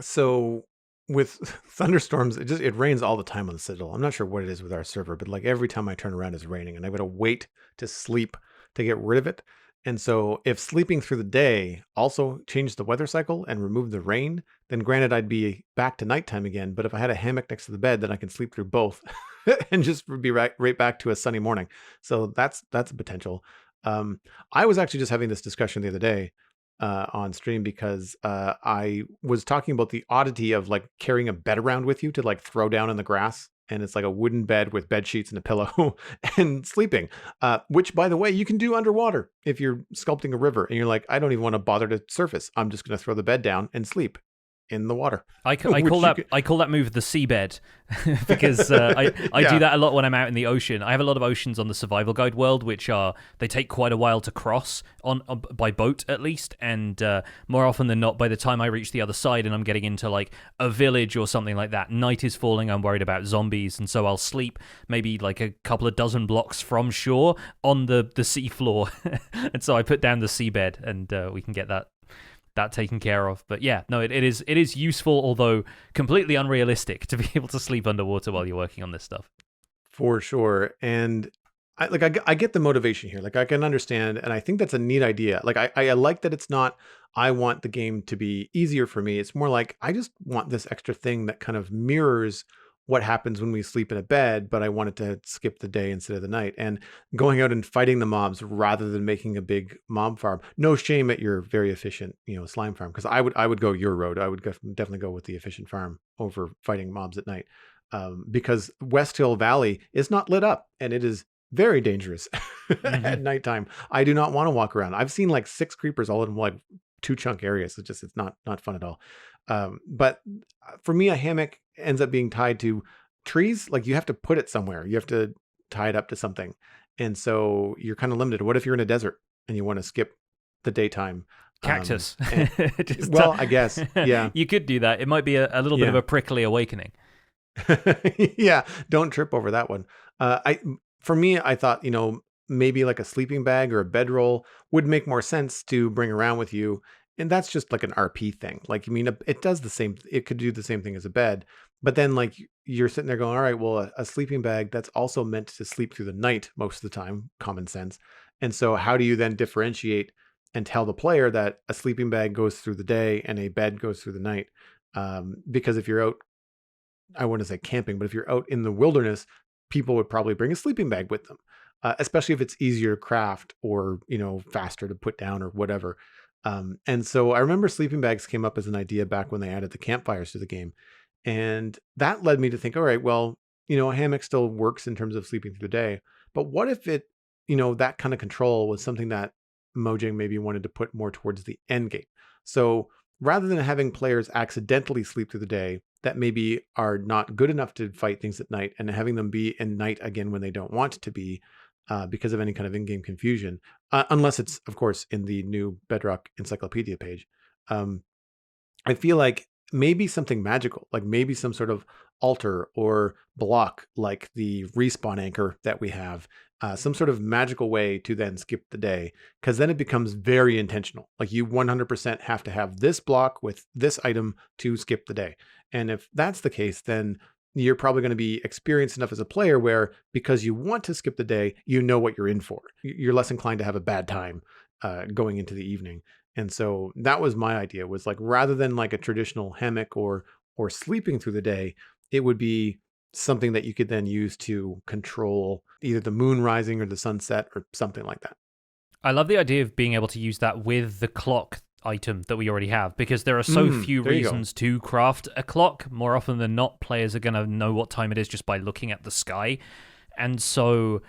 Speaker 2: So with thunderstorms, it rains all the time on the Citadel. I'm not sure what it is with our server, but like every time I turn around, it's raining, and I've got to wait to sleep to get rid of it. And so if sleeping through the day also changed the weather cycle and removed the rain, then granted I'd be back to nighttime again. But if I had a hammock next to the bed, then I can sleep through both and just be right back to a sunny morning. So that's a potential. I was actually just having this discussion the other day on stream because I was talking about the oddity of like carrying a bed around with you to like throw down in the grass and it's like a wooden bed with bed sheets and a pillow and sleeping, which, by the way, you can do underwater if you're sculpting a river and you're like, I don't even want to bother to surface. I'm just going to throw the bed down and sleep in the water.
Speaker 1: I call that move the seabed because I do that a lot when I'm out in the ocean. I have a lot of oceans on the survival guide world, which they take quite a while to cross by boat at least, and more often than not, by the time I reach the other side and I'm getting into like a village or something like that, night is falling. I'm worried about zombies, and so I'll sleep maybe like a couple of dozen blocks from shore on the seafloor, and so I put down the seabed, and we can get that taken care of. But yeah, no, it is useful, although completely unrealistic to be able to sleep underwater while you're working on this stuff.
Speaker 2: For sure. And I get the motivation here. Like I can understand, and I think that's a neat idea. Like I like that it's not, I want the game to be easier for me. It's more like I just want this extra thing that kind of mirrors what happens when we sleep in a bed, but I wanted to skip the day instead of the night, and going out and fighting the mobs rather than making a big mob farm. No shame at your very efficient, slime farm, because I would go your road. I would definitely go with the efficient farm over fighting mobs at night, because West Hill Valley is not lit up and it is very dangerous at nighttime. I do not want to walk around. I've seen like 6 creepers all in like 2 chunk areas. It's not fun at all. But for me, a hammock ends up being tied to trees. Like you have to put it somewhere. You have to tie it up to something. And so you're kind of limited. What if you're in a desert and you want to skip the daytime?
Speaker 1: Cactus.
Speaker 2: I guess. Yeah.
Speaker 1: You could do that. It might be a little bit of a prickly awakening.
Speaker 2: Yeah. Don't trip over that one. For me, I thought, maybe like a sleeping bag or a bedroll would make more sense to bring around with you. And that's just like an RP thing. Like, I mean, it does the same. It could do the same thing as a bed, but then like you're sitting there going, all right, well, a sleeping bag that's also meant to sleep through the night most of the time, common sense. And so how do you then differentiate and tell the player that a sleeping bag goes through the day and a bed goes through the night? Because if you're out, I wouldn't say camping, but if you're out in the wilderness, people would probably bring a sleeping bag with them, especially if it's easier to craft or, faster to put down or whatever. And so I remember sleeping bags came up as an idea back when they added the campfires to the game. And that led me to think, all right, well, a hammock still works in terms of sleeping through the day. But what if it, that kind of control was something that Mojang maybe wanted to put more towards the end game? So rather than having players accidentally sleep through the day that maybe are not good enough to fight things at night, and having them be in night again when they don't want to be, because of any kind of in-game confusion, unless it's, of course, in the new Bedrock Encyclopedia page. I feel like maybe something magical, like maybe some sort of altar or block, like the respawn anchor that we have, some sort of magical way to then skip the day, because then it becomes very intentional. Like you 100% have to have this block with this item to skip the day. And if that's the case, then you're probably going to be experienced enough as a player where, because you want to skip the day, you know what you're in for. You're less inclined to have a bad time going into the evening. And so that was my idea, was like, rather than like a traditional hammock or sleeping through the day, it would be something that you could then use to control either the moon rising or the sunset or something like that.
Speaker 1: I love the idea of being able to use that with the clock item that we already have, because there are so few reasons to craft a clock. More often than not, players are going to know what time it is just by looking at the sky. And so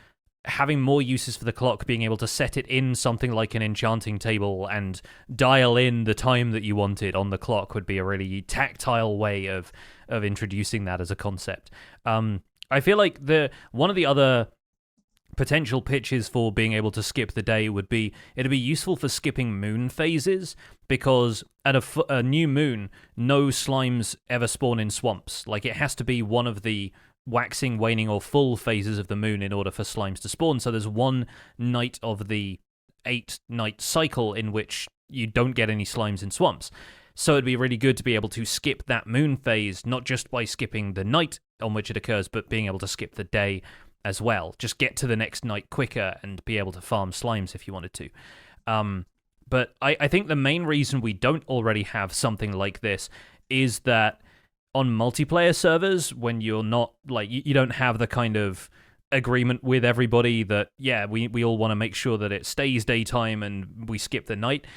Speaker 1: having more uses for the clock, being able to set it in something like an enchanting table and dial in the time that you wanted on the clock would be a really tactile way of introducing that as a concept. I feel like one of the other potential pitches for being able to skip the day would be, it'd be useful for skipping moon phases, because at a new moon, no slimes ever spawn in swamps. Like, it has to be one of the waxing, waning, or full phases of the moon in order for slimes to spawn. So there's one night of the 8-night cycle in which you don't get any slimes in swamps. So it'd be really good to be able to skip that moon phase, not just by skipping the night on which it occurs, but being able to skip the day as well. Just get to the next night quicker and be able to farm slimes if you wanted to. But I think the main reason we don't already have something like this is that on multiplayer servers, when you're not, like, you don't have the kind of agreement with everybody that, yeah, we all want to make sure that it stays daytime and we skip the night,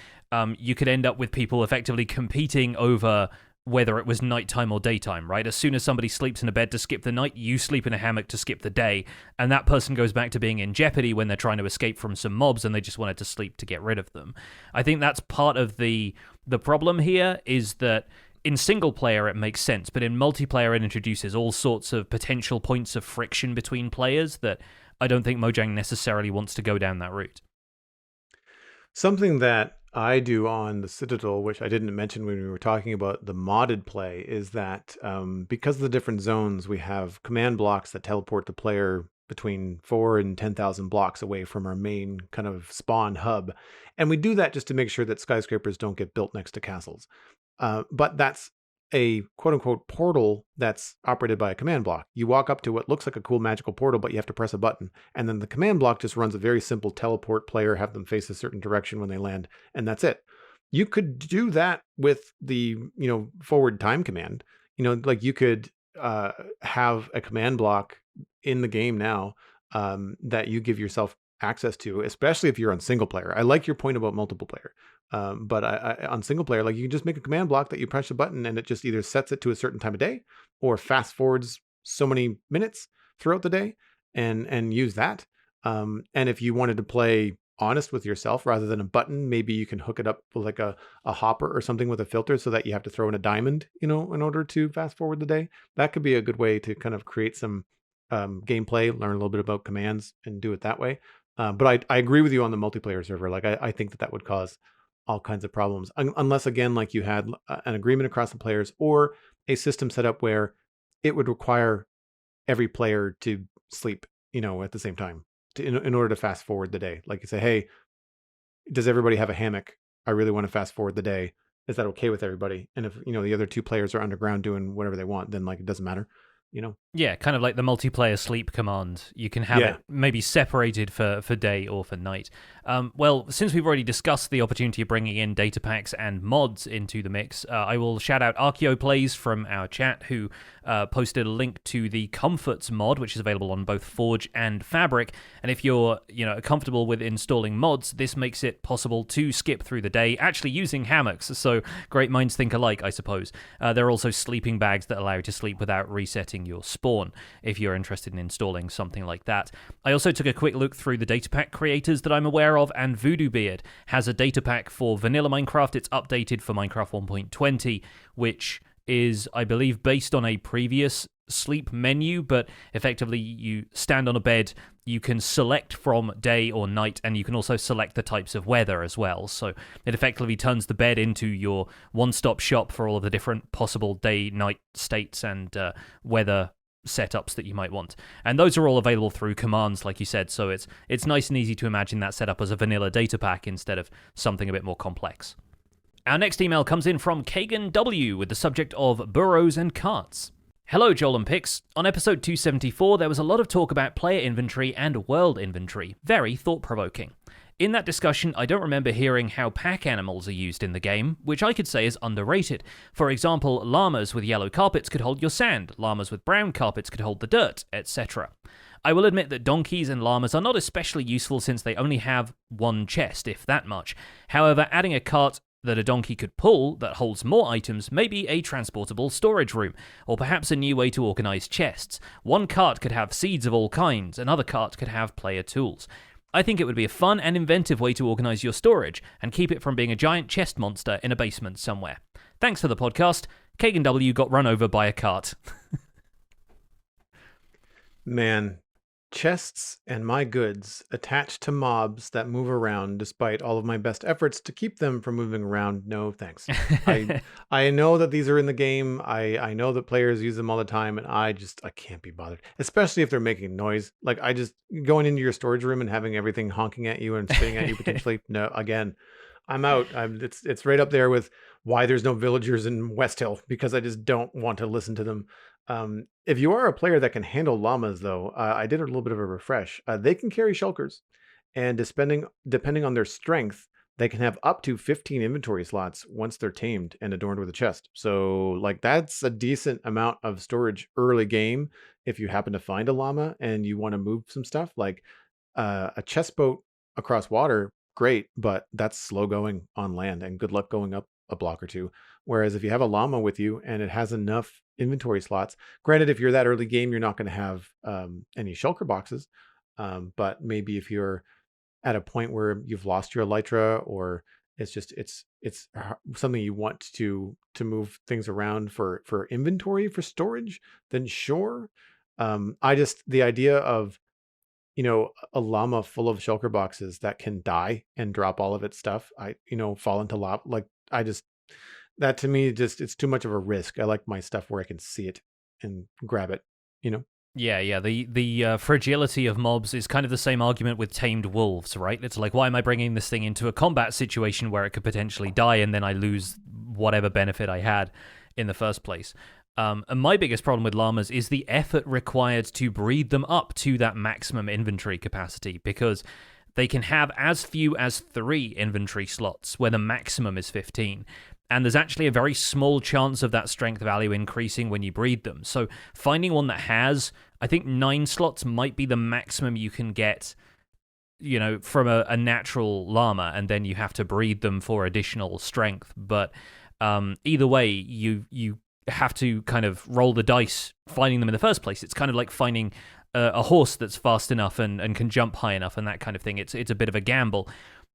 Speaker 1: you could end up with people effectively competing over whether it was nighttime or daytime, right? As soon as somebody sleeps in a bed to skip the night, you sleep in a hammock to skip the day, and that person goes back to being in jeopardy when they're trying to escape from some mobs and they just wanted to sleep to get rid of them. I think that's part of the problem here, is that in single player it makes sense, but in multiplayer it introduces all sorts of potential points of friction between players that I don't think Mojang necessarily wants to go down that route.
Speaker 2: Something that I do on the Citadel, which I didn't mention when we were talking about the modded play, is that because of the different zones, we have command blocks that teleport the player between 4 and 10,000 blocks away from our main kind of spawn hub. And we do that just to make sure that skyscrapers don't get built next to castles. But that's a quote unquote portal that's operated by a command block. You walk up to what looks like a cool magical portal, but you have to press a button. And then the command block just runs a very simple teleport player, have them face a certain direction when they land, and that's it. You could do that with the, forward time command. Like you could have a command block in the game now that you give yourself access to, especially if you're on single player. I like your point about multiple player. But on single player, like you can just make a command block that you press a button and it just either sets it to a certain time of day or fast forwards so many minutes throughout the day and use that. And if you wanted to play honest with yourself rather than a button, maybe you can hook it up with like a hopper or something with a filter so that you have to throw in a diamond, in order to fast forward the day. That could be a good way to kind of create some gameplay, learn a little bit about commands and do it that way. But I agree with you on the multiplayer server. Like I think that would cause all kinds of problems, unless again, like you had an agreement across the players or a system set up where it would require every player to sleep, at the same time in order to fast forward the day. Like you say, hey, does everybody have a hammock? I really want to fast forward the day. Is that okay with everybody? And if, the other two players are underground doing whatever they want, then like, it doesn't matter,
Speaker 1: Yeah, kind of like the multiplayer sleep command. You can have
Speaker 2: Yeah.
Speaker 1: it maybe separated for day or for night. Well, since we've already discussed the opportunity of bringing in data packs and mods into the mix, I will shout out Archeoplays from our chat, who posted a link to the Comforts mod, which is available on both Forge and Fabric. And if you're comfortable with installing mods, this makes it possible to skip through the day, actually using hammocks. So great minds think alike, I suppose. There are also sleeping bags that allow you to sleep without resetting your spawn, if you're interested in installing something like that. I also took a quick look through the data pack creators that I'm aware of, and Voodoo Beard has a data pack for vanilla Minecraft. It's updated for Minecraft 1.20, which is, I believe, based on a previous sleep menu, but effectively you stand on a bed, you can select from day or night, and you can also select the types of weather as well. So it effectively turns the bed into your one-stop shop for all of the different possible day-night states and weather setups that you might want. And those are all available through commands, like you said, so it's nice and easy to imagine that setup as a vanilla data pack instead of something a bit more complex. Our next email comes in from Kagan W with the subject of burrows and carts. Hello, Joel and Pix. On episode 274, there was a lot of talk about player inventory and world inventory. Very thought-provoking. In that discussion, I don't remember hearing how pack animals are used in the game, which I could say is underrated. For example, llamas with yellow carpets could hold your sand, llamas with brown carpets could hold the dirt, etc. I will admit that donkeys and llamas are not especially useful since they only have one chest, if that much. However, adding a cart that a donkey could pull that holds more items may be a transportable storage room, or perhaps a new way to organize chests. One cart could have seeds of all kinds, another cart could have player tools. I think it would be a fun and inventive way to organize your storage and keep it from being a giant chest monster in a basement somewhere. Thanks for the podcast. Kagan W got run over by a cart.
Speaker 2: Man, chests and my goods attached to mobs that move around despite all of my best efforts to keep them from moving around. No, thanks. I know that these are in the game. I know that players use them all the time, and I can't be bothered, especially if they're making noise. Like going into your storage room and having everything honking at you and spitting at you potentially. No, again, I'm out. It's right up there with why there's no villagers in West Hill, because I just don't want to listen to them. If you are a player that can handle llamas, though, I did a little bit of a refresh. They can carry shulkers, and depending on their strength, they can have up to 15 inventory slots once they're tamed and adorned with a chest. So, like, that's a decent amount of storage early game if you happen to find a llama and you want to move some stuff. Like a chest boat across water, great, but that's slow going on land, and good luck going up a block or two. Whereas if you have a llama with you and it has enough inventory slots, granted, if you're that early game, you're not going to have any shulker boxes. But maybe if you're at a point where you've lost your elytra, or it's something you want to move things around for inventory for storage, then sure. I just the idea of a llama full of shulker boxes that can die and drop all of its stuff, fall into lava, like I just that to me just it's too much of a risk. I like my stuff where I can see it and grab it, you know.
Speaker 1: Yeah, yeah. The fragility of mobs is kind of the same argument with tamed wolves, right? It's like, why am I bringing this thing into a combat situation where it could potentially die, and then I lose whatever benefit I had in the first place? And my biggest problem with llamas is the effort required to breed them up to that maximum inventory capacity, because they can have as few as 3 inventory slots, where the maximum is 15. And there's actually a very small chance of that strength value increasing when you breed them. So finding one that has, I think 9 slots might be the maximum you can get, from a natural llama, and then you have to breed them for additional strength. But either way, you have to kind of roll the dice finding them in the first place. It's kind of like finding a horse that's fast enough and can jump high enough and that kind of thing. It's a bit of a gamble.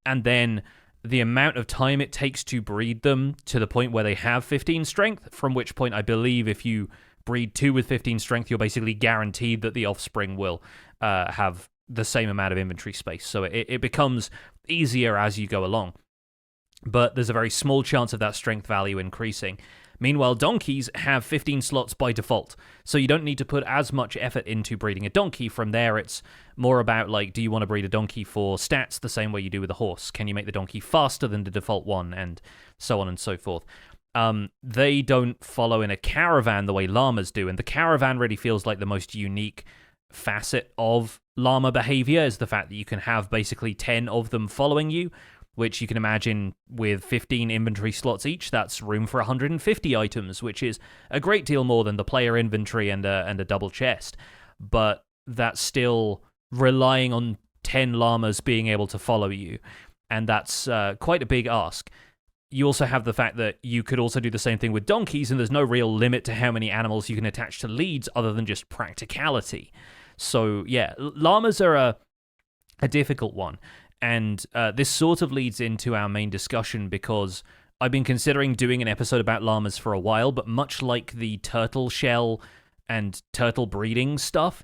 Speaker 1: And then the amount of time it takes to breed them to the point where they have 15 strength, from which point I believe if you breed 2 with 15 strength, you're basically guaranteed that the offspring will have the same amount of inventory space. So it becomes easier as you go along. But there's a very small chance of that strength value increasing. Meanwhile, donkeys have 15 slots by default, so you don't need to put as much effort into breeding a donkey. From there, it's more about, like, do you want to breed a donkey for stats the same way you do with a horse? Can you make the donkey faster than the default one? And so on and so forth. They don't follow in a caravan the way llamas do, and the caravan really feels like the most unique facet of llama behavior, is the fact that you can have basically 10 of them following you, which you can imagine with 15 inventory slots each, that's room for 150 items, which is a great deal more than the player inventory and a double chest. But that's still relying on 10 llamas being able to follow you, and that's quite a big ask. You also have the fact that you could also do the same thing with donkeys, and there's no real limit to how many animals you can attach to leads other than just practicality. So yeah, llamas are a difficult one. And this sort of leads into our main discussion, because I've been considering doing an episode about llamas for a while, but much like the turtle shell and turtle breeding stuff,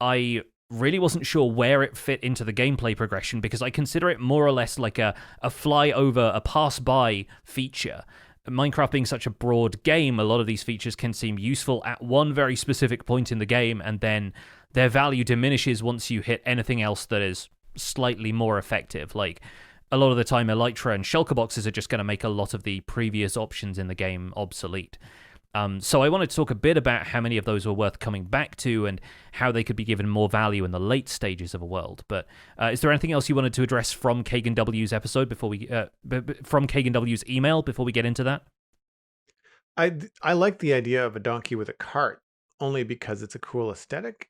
Speaker 1: I really wasn't sure where it fit into the gameplay progression, because I consider it more or less like a fly over, a pass-by feature. Minecraft being such a broad game, a lot of these features can seem useful at one very specific point in the game, and then their value diminishes once you hit anything else that is slightly more effective. Like, a lot of the time, elytra and shulker boxes are just going to make a lot of the previous options in the game obsolete. So I wanted to talk a bit about how many of those were worth coming back to, and how they could be given more value in the late stages of a world. But is there anything else you wanted to address from Kagan W's episode before we from Kagan W's email before we get into that?
Speaker 2: I like the idea of a donkey with a cart only because it's a cool aesthetic,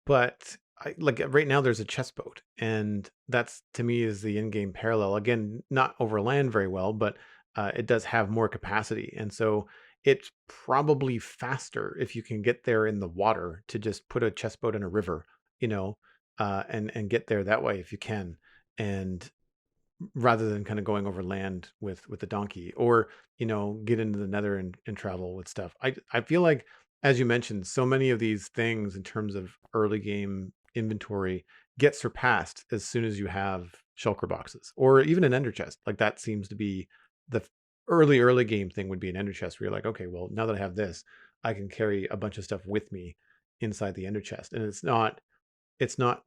Speaker 2: but like right now there's a chess boat, and that's to me is the in-game parallel. Again, not over land very well, but it does have more capacity, and so it's probably faster if you can get there in the water to just put a chess boat in a river, and get there that way if you can, and rather than kind of going over land with the donkey, or get into the nether and travel with stuff. I feel like, as you mentioned, so many of these things in terms of early game inventory get surpassed as soon as you have shulker boxes or even an ender chest. Like, that seems to be the early game thing, would be an ender chest, where you're like, okay, well, now that I have this, I can carry a bunch of stuff with me inside the ender chest. And it's not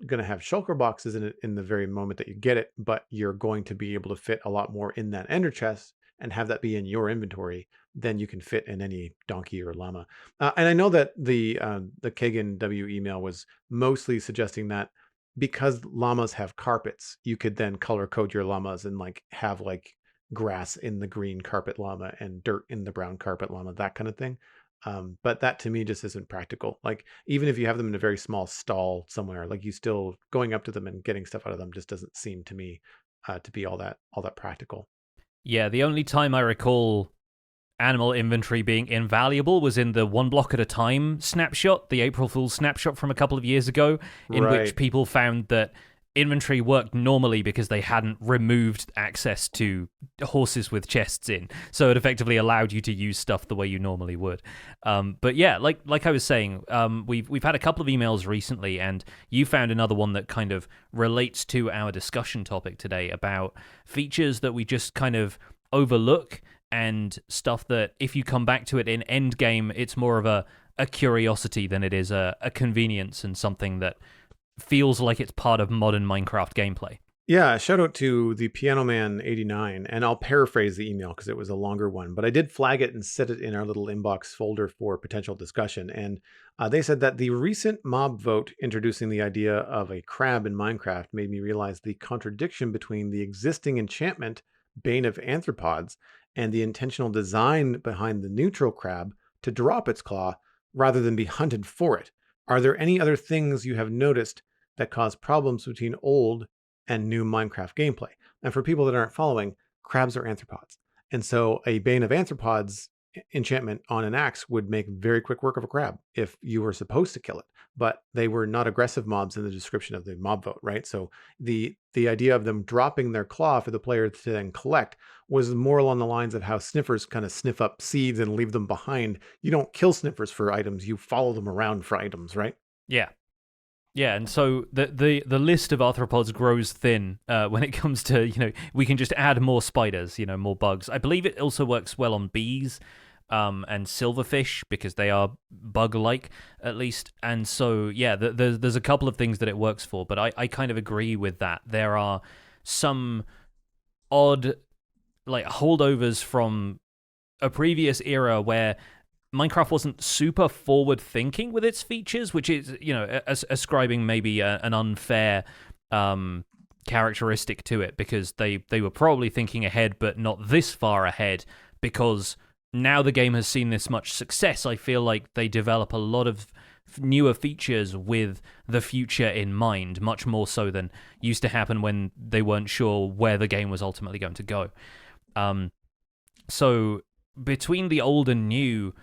Speaker 2: going to have shulker boxes in it in the very moment that you get it, but you're going to be able to fit a lot more in that ender chest and have that be in your inventory than you can fit in any donkey or llama. And I know that the Kagan W email was mostly suggesting that because llamas have carpets, you could then color code your llamas and like have like grass in the green carpet llama and dirt in the brown carpet llama, that kind of thing. But that to me just isn't practical. Like, even if you have them in a very small stall somewhere, like, you still going up to them and getting stuff out of them just doesn't seem to me to be all that practical.
Speaker 1: Yeah, the only time I recall animal inventory being invaluable was in the one block at a time snapshot, the April Fool's snapshot from a couple of years ago, in which
Speaker 2: Right.
Speaker 1: people found that inventory worked normally because they hadn't removed access to horses with chests in, so it effectively allowed you to use stuff the way you normally would. But yeah, like I was saying, we've had a couple of emails recently, and you found another one that kind of relates to our discussion topic today about features that we just kind of overlook, and stuff that if you come back to it in endgame, it's more of a curiosity than it is a convenience, and something that feels like it's part of modern Minecraft gameplay.
Speaker 2: Yeah, shout out to the Piano Man 89, and I'll paraphrase the email because it was a longer one, but I did flag it and set it in our little inbox folder for potential discussion. And they said that the recent mob vote introducing the idea of a crab in Minecraft made me realize the contradiction between the existing enchantment, Bane of Arthropods, and the intentional design behind the neutral crab to drop its claw rather than be hunted for it. Are there any other things you have noticed that cause problems between old and new Minecraft gameplay? And for people that aren't following, crabs are arthropods. And so a Bane of Arthropods enchantment on an axe would make very quick work of a crab if you were supposed to kill it. But they were not aggressive mobs in the description of the mob vote, right? So the idea of them dropping their claw for the player to then collect was more along the lines of how sniffers kind of sniff up seeds and leave them behind. You don't kill sniffers for items, you follow them around for items, right?
Speaker 1: Yeah. Yeah, and so the list of arthropods grows thin when it comes to, we can just add more spiders, more bugs. I believe it also works well on bees and silverfish because they are bug-like, at least. And so, yeah, there's a couple of things that it works for, but I kind of agree with that. There are some odd, like, holdovers from a previous era where Minecraft wasn't super forward-thinking with its features, which is, ascribing maybe an unfair characteristic to it, because they were probably thinking ahead, but not this far ahead, because now the game has seen this much success. I feel like they develop a lot of newer features with the future in mind, much more so than used to happen when they weren't sure where the game was ultimately going to go. So between the old and new,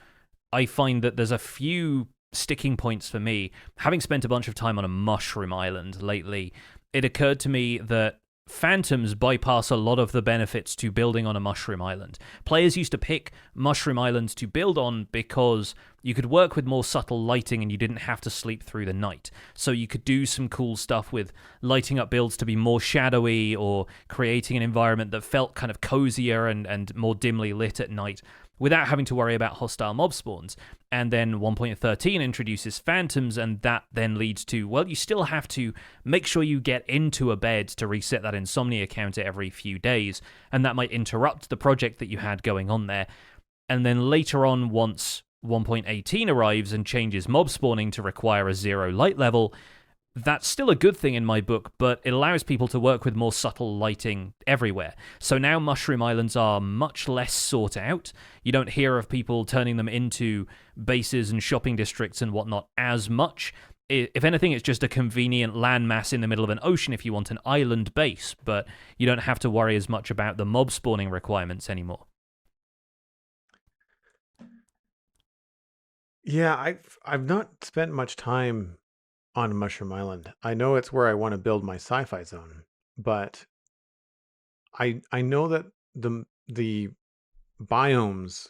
Speaker 1: I find that there's a few sticking points for me. Having spent a bunch of time on a mushroom island lately, it occurred to me that phantoms bypass a lot of the benefits to building on a mushroom island. Players used to pick mushroom islands to build on because you could work with more subtle lighting and you didn't have to sleep through the night. So you could do some cool stuff with lighting up builds to be more shadowy, or creating an environment that felt kind of cozier and more dimly lit at night, without having to worry about hostile mob spawns. And then 1.13 introduces phantoms, and that then leads to, well, you still have to make sure you get into a bed to reset that insomnia counter every few days, and that might interrupt the project that you had going on there. And then later on, once 1.18 arrives and changes mob spawning to require a 0 light level, that's still a good thing in my book, but it allows people to work with more subtle lighting everywhere. So now mushroom islands are much less sought out. You don't hear of people turning them into bases and shopping districts and whatnot as much. If anything, it's just a convenient landmass in the middle of an ocean if you want an island base, but you don't have to worry as much about the mob spawning requirements anymore.
Speaker 2: Yeah, I've not spent much time on Mushroom Island. I know it's where I want to build my sci-fi zone, but I know that the biomes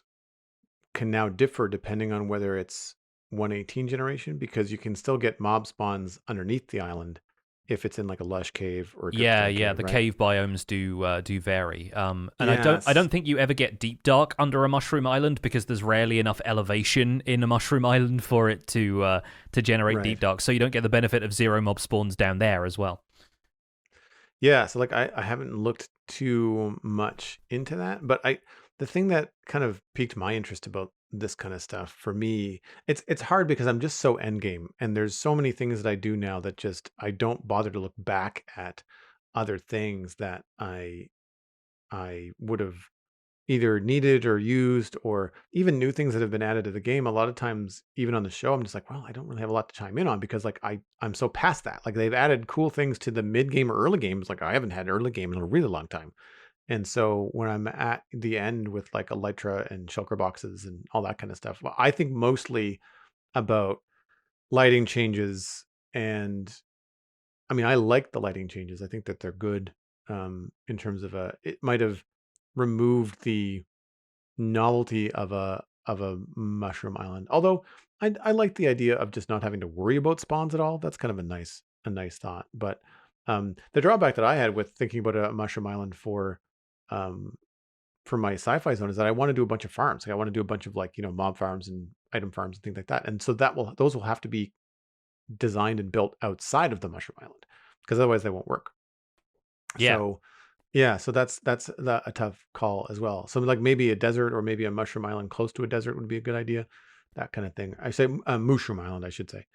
Speaker 2: can now differ depending on whether it's 118 generation, because you can still get mob spawns underneath the island if it's in like a lush cave or a
Speaker 1: Yeah,
Speaker 2: dripstone cave,
Speaker 1: the
Speaker 2: right?
Speaker 1: cave biomes do vary. And I
Speaker 2: Yes.
Speaker 1: don't think you ever get deep dark under a mushroom island, because there's rarely enough elevation in a mushroom island for it to generate deep
Speaker 2: Right.
Speaker 1: dark. So you don't get the benefit of 0 mob spawns down there as well.
Speaker 2: Yeah, so like I haven't looked too much into that, but the thing that kind of piqued my interest about this kind of stuff for me, it's hard because I'm just so end game, and there's so many things that I do now that just I don't bother to look back at other things that I would have either needed or used, or even new things that have been added to the game. A lot of times, even on the show, I'm just like, well, I don't really have a lot to chime in on because like I'm so past that. Like they've added cool things to the mid game or early games. Like I haven't had early game in a really long time. And so when I'm at the end with like elytra and shulker boxes and all that kind of stuff, well, I think mostly about lighting changes. And I mean, I like the lighting changes. I think that they're good, in terms of it might have removed the novelty of a mushroom island. Although I like the idea of just not having to worry about spawns at all. That's kind of a nice thought. But the drawback that I had with thinking about a mushroom island um, for my sci-fi zone is that I want to do a bunch of farms. Like I want to do a bunch of like, mob farms and item farms and things like that. And so those will have to be designed and built outside of the mushroom island because otherwise they won't work.
Speaker 1: Yeah.
Speaker 2: So yeah, so a tough call as well. So like maybe a desert or maybe a mushroom island close to a desert would be a good idea. That kind of thing. I say mushroom island, I should say.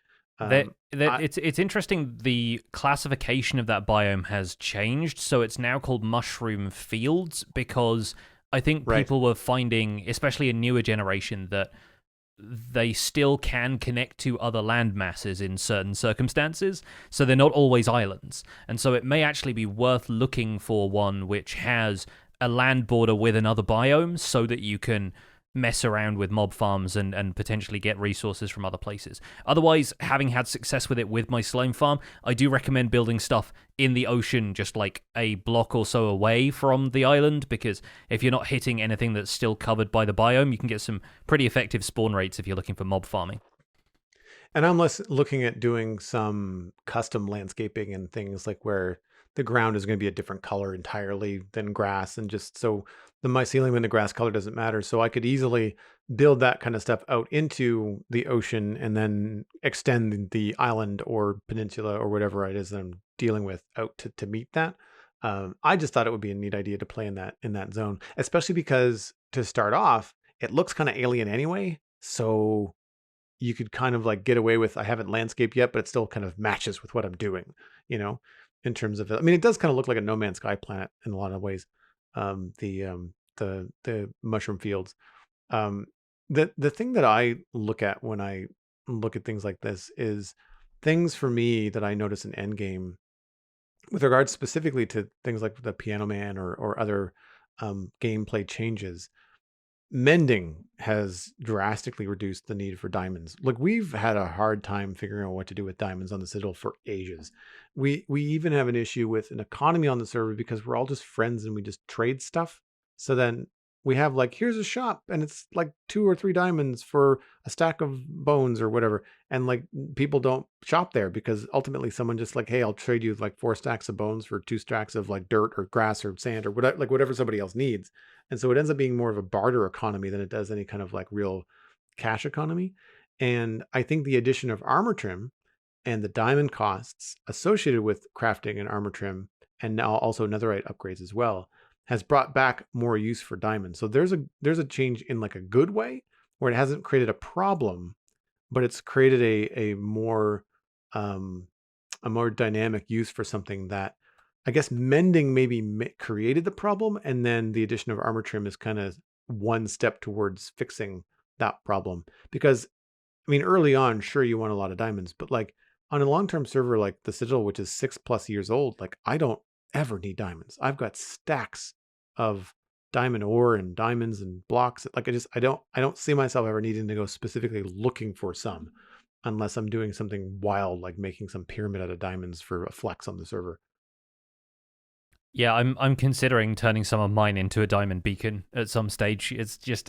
Speaker 1: That
Speaker 2: Um,
Speaker 1: that
Speaker 2: I
Speaker 1: it's interesting. The classification of that biome has changed, so it's now called mushroom fields because I think
Speaker 2: right.
Speaker 1: people were finding, especially a newer generation, that they still can connect to other land masses in certain circumstances, so they're not always islands. And so it may actually be worth looking for one which has a land border with another biome so that you can mess around with mob farms and potentially get resources from other places. Otherwise, having had success with it with my slime farm, I do recommend building stuff in the ocean just like a block or so away from the island, because if you're not hitting anything that's still covered by the biome, you can get some pretty effective spawn rates if you're looking for mob farming.
Speaker 2: And I'm less looking at doing some custom landscaping and things like where the ground is going to be a different color entirely than grass, and just so the mycelium and the grass color doesn't matter. So I could easily build that kind of stuff out into the ocean and then extend the island or peninsula or whatever it is that I'm dealing with out to meet that. I just thought it would be a neat idea to play in that zone, especially because to start off, it looks kind of alien anyway. So you could kind of like get away with, I haven't landscaped yet, but it still kind of matches with what I'm doing, you know, in terms of, I mean, it does kind of look like a No Man's Sky planet in a lot of ways. The mushroom fields. Um, the thing that I look at when I look at things like this is things for me that I notice in Endgame with regards specifically to things like the Piano Man or other gameplay changes. Mending has drastically reduced the need for diamonds. Look, we've had a hard time figuring out what to do with diamonds on the Citadel for ages. We even have an issue with an economy on the server because we're all just friends and we just trade stuff. So then we have like, here's a shop and it's like 2 or 3 diamonds for a stack of bones or whatever. And like people don't shop there because ultimately someone just like, hey, I'll trade you like 4 stacks of bones for 2 stacks of like dirt or grass or sand or whatever, like whatever somebody else needs. And so it ends up being more of a barter economy than it does any kind of like real cash economy. And I think the addition of armor trim and the diamond costs associated with crafting and armor trim, and now also netherite upgrades as well, has brought back more use for diamonds. So there's a change in like a good way where it hasn't created a problem, but it's created um, a more dynamic use for something that I guess mending maybe created the problem, and then the addition of armor trim is kind of one step towards fixing that problem. Because I mean, early on, sure you want a lot of diamonds, but like on a long-term server like the Citadel, which is 6+ years old, like I don't ever need diamonds. I've got stacks of diamond ore and diamonds and blocks. Like I don't see myself ever needing to go specifically looking for some unless I'm doing something wild like making some pyramid out of diamonds for a flex on the server.
Speaker 1: Yeah, I'm considering turning some of mine into a diamond beacon at some stage. It's just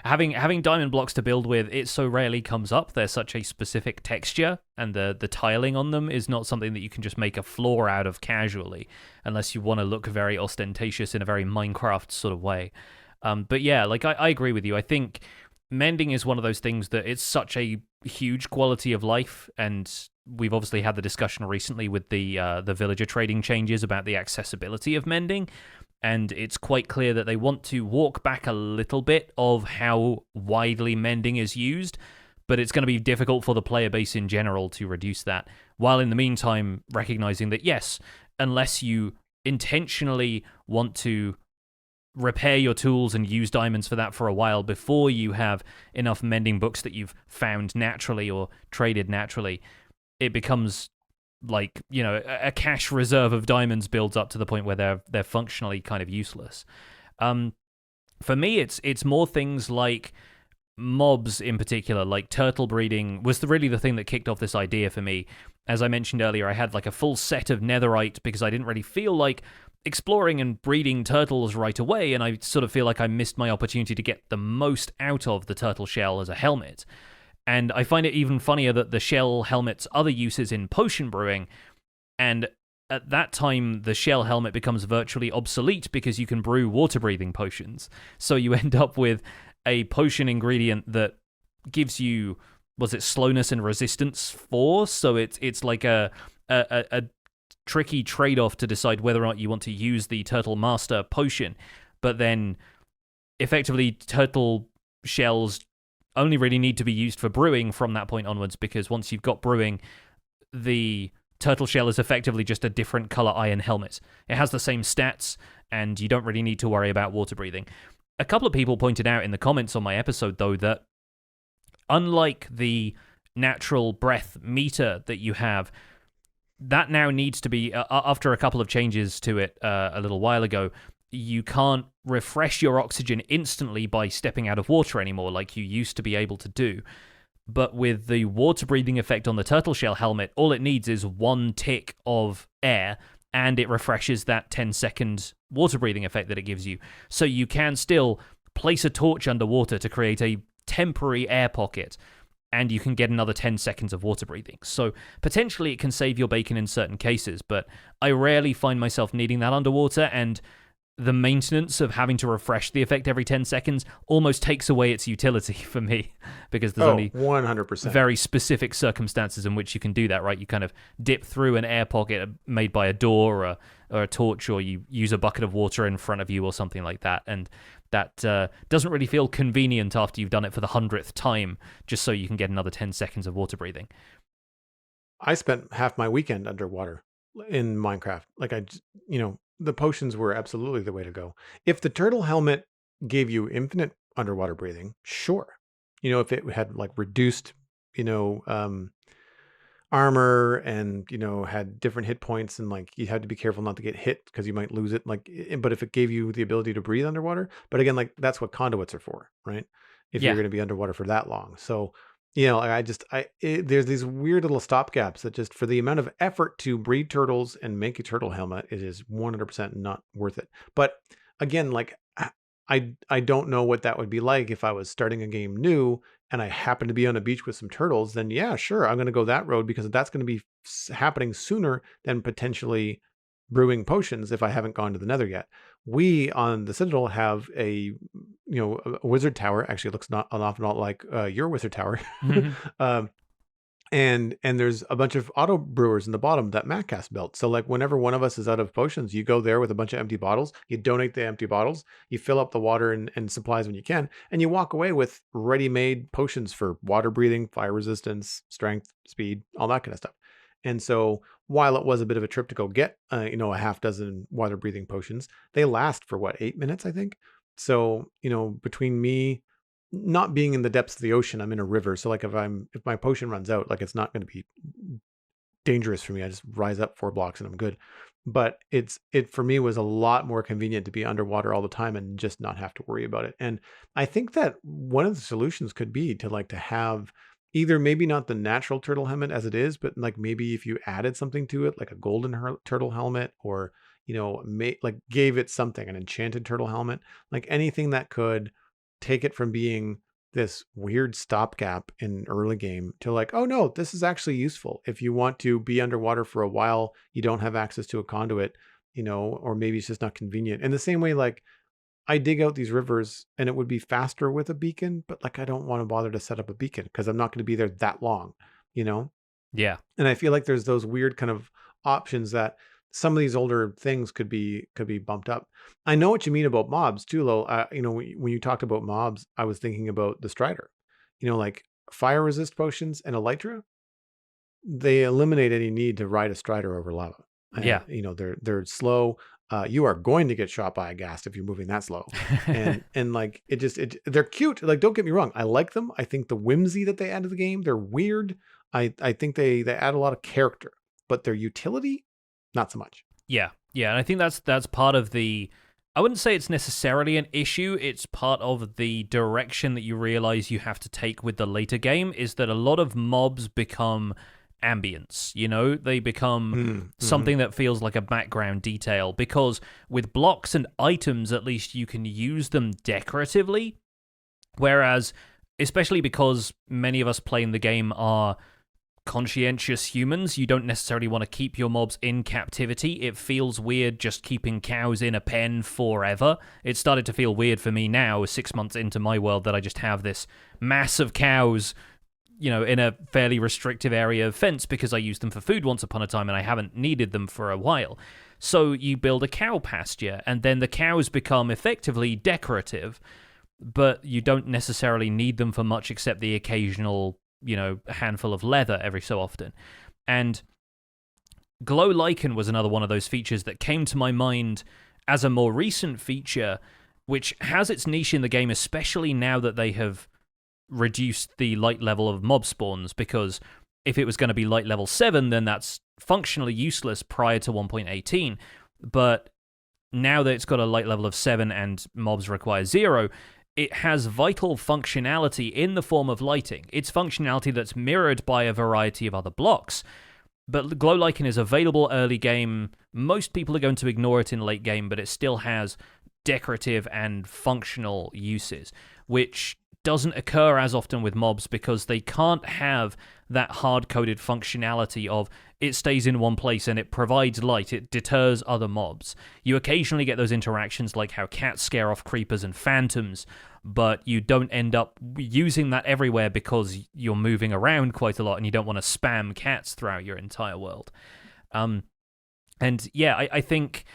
Speaker 1: having diamond blocks to build with. It so rarely comes up. They're such a specific texture, and the tiling on them is not something that you can just make a floor out of casually, unless you want to look very ostentatious in a very Minecraft sort of way. But yeah, like I agree with you. I think mending is one of those things that it's such a huge quality of life, and we've obviously had the discussion recently with the villager trading changes about the accessibility of mending, and it's quite clear that they want to walk back a little bit of how widely mending is used, but it's going to be difficult for the player base in general to reduce that, while in the meantime recognizing that yes, unless you intentionally want to repair your tools and use diamonds for that for a while before you have enough mending books that you've found naturally or traded naturally, it becomes like, you know, a cash reserve of diamonds builds up to the point where they're functionally kind of useless. For me, it's more things like mobs in particular, like turtle breeding was really the thing that kicked off this idea for me. As I mentioned earlier, I had like a full set of netherite because I didn't really feel like exploring and breeding turtles right away, and I sort of feel like I missed my opportunity to get the most out of the turtle shell as a helmet. And I find it even funnier that the shell helmet's other uses in potion brewing, and at that time, the shell helmet becomes virtually obsolete because you can brew water-breathing potions. So you end up with a potion ingredient that gives you, was it slowness and resistance 4? So it's like a tricky trade-off to decide whether or not you want to use the Turtle Master potion. But then, effectively, turtle shells only really need to be used for brewing from that point onwards, because once you've got brewing, the turtle shell is effectively just a different color iron helmet. It has the same stats, and you don't really need to worry about water breathing. A couple of people pointed out in the comments on my episode, though, that unlike the natural breath meter that you have, that now needs to be, after a couple of changes to it a little while ago, you can't refresh your oxygen instantly by stepping out of water anymore like you used to be able to do. But with the water breathing effect on the turtle shell helmet, all it needs is one tick of air, and it refreshes that 10-second water breathing effect that it gives you. So you can still place a torch underwater to create a temporary air pocket, and you can get another 10 seconds of water breathing. So potentially it can save your bacon in certain cases, but I rarely find myself needing that underwater, and the maintenance of having to refresh the effect every 10 seconds almost takes away its utility for me, because there's only
Speaker 2: 100%
Speaker 1: very specific circumstances in which you can do that, right? You kind of dip through an air pocket made by a door or a torch, or you use a bucket of water in front of you or something like that, and that doesn't really feel convenient after you've done it for the 100th time, just so you can get another 10 seconds of water breathing.
Speaker 2: I spent half my weekend underwater in Minecraft. Like the potions were absolutely the way to go. If the turtle helmet gave you infinite underwater breathing, sure. If it had like reduced, armor and, had different hit points, and like you had to be careful not to get hit because you might lose it. But if it gave you the ability to breathe underwater, but again, like that's what conduits are for, right? If you're going to be underwater for that long. So, there's these weird little stopgaps that just for the amount of effort to breed turtles and make a turtle helmet, it is 100% not worth it. But again, like I don't know what that would be like if I was starting a game new and I happen to be on a beach with some turtles. Then yeah, sure, I'm going to go that road because that's going to be happening sooner than potentially brewing potions if I haven't gone to the Nether yet. We on the Citadel have a wizard tower. Actually, it looks not an awful lot like your wizard tower.
Speaker 1: Mm-hmm.
Speaker 2: And there's a bunch of auto brewers in the bottom that Mattcast built. So like whenever one of us is out of potions, you go there with a bunch of empty bottles, you donate the empty bottles, you fill up the water and supplies when you can, and you walk away with ready-made potions for water breathing, fire resistance, strength, speed, all that kind of stuff. And so while it was a bit of a trip to go get, a half dozen water breathing potions, they last for 8 minutes, I think. So, between me not being in the depths of the ocean, I'm in a river. So like if my potion runs out, like it's not going to be dangerous for me. I just rise up 4 blocks and I'm good. But it for me was a lot more convenient to be underwater all the time and just not have to worry about it. And I think that one of the solutions could be to have either maybe not the natural turtle helmet as it is, but like maybe if you added something to it, like a golden turtle helmet, or gave it something, an enchanted turtle helmet, like anything that could take it from being this weird stopgap in early game to like, oh no, this is actually useful. If you want to be underwater for a while, you don't have access to a conduit, or maybe it's just not convenient. In the same way, like I dig out these rivers and it would be faster with a beacon, but like I don't want to bother to set up a beacon because I'm not going to be there that long,
Speaker 1: Yeah.
Speaker 2: And I feel like there's those weird kind of options that some of these older things could be bumped up. I know what you mean about mobs too, Lo. When you talked about mobs, I was thinking about the Strider. Like fire resist potions and Elytra, they eliminate any need to ride a Strider over lava.
Speaker 1: Yeah.
Speaker 2: They're slow. You are going to get shot by a ghast if you're moving that slow. And like they're cute. Like don't get me wrong, I like them. I think the whimsy that they add to the game, they're weird. I think they add a lot of character. but their utility, not so much.
Speaker 1: Yeah, yeah, and I think that's part of the. I wouldn't say it's necessarily an issue. It's part of the direction that you realize you have to take with the later game. Is that a lot of mobs become ambience? You know, they become
Speaker 2: Mm-hmm.
Speaker 1: something that feels like a background detail. Because with blocks and items, at least you can use them decoratively. Whereas, especially because many of us playing the game are conscientious humans, you don't necessarily want to keep your mobs in captivity. It feels weird just keeping cows in a pen forever. It started to feel weird for me now, 6 months into my world, that I just have this mass of cows, you know, in a fairly restrictive area of fence because I used them for food once upon a time and I haven't needed them for a while. So you build a cow pasture, and then the cows become effectively decorative, but you don't necessarily need them for much except the occasional, you know, handful of leather every so often. And glow lichen was another one of those features that came to my mind as a more recent feature, which has its niche in the game, especially now that they have reduced the light level of mob spawns, because if it was going to be light level 7, then that's functionally useless prior to 1.18. But now that it's got a light level of 7 and mobs require 0, it has vital functionality in the form of lighting. It's functionality that's mirrored by a variety of other blocks. But Glow Lichen is available early game. Most people are going to ignore it in late game, but it still has decorative and functional uses, which doesn't occur as often with mobs because they can't have that hard-coded functionality of it stays in one place and it provides light, it deters other mobs. You occasionally get those interactions like how cats scare off creepers and phantoms, but you don't end up using that everywhere because you're moving around quite a lot and you don't want to spam cats throughout your entire world. And yeah, I think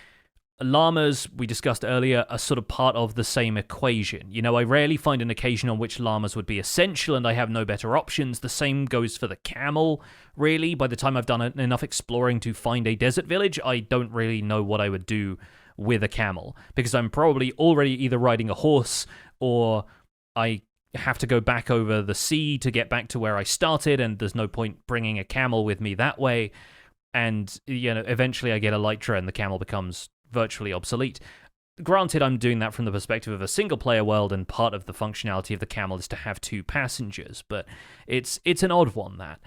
Speaker 1: llamas, we discussed earlier, are sort of part of the same equation. You know, I rarely find an occasion on which llamas would be essential and I have no better options. The same goes for the camel, really. By the time I've done enough exploring to find a desert village, I don't really know what I would do with a camel, because I'm probably already either riding a horse or I have to go back over the sea to get back to where I started, and there's no point bringing a camel with me that way. And, you know, eventually I get elytra and the camel becomes virtually obsolete. Granted, I'm doing that from the perspective of a single-player world, and part of the functionality of the camel is to have 2 passengers, but it's an odd one, that.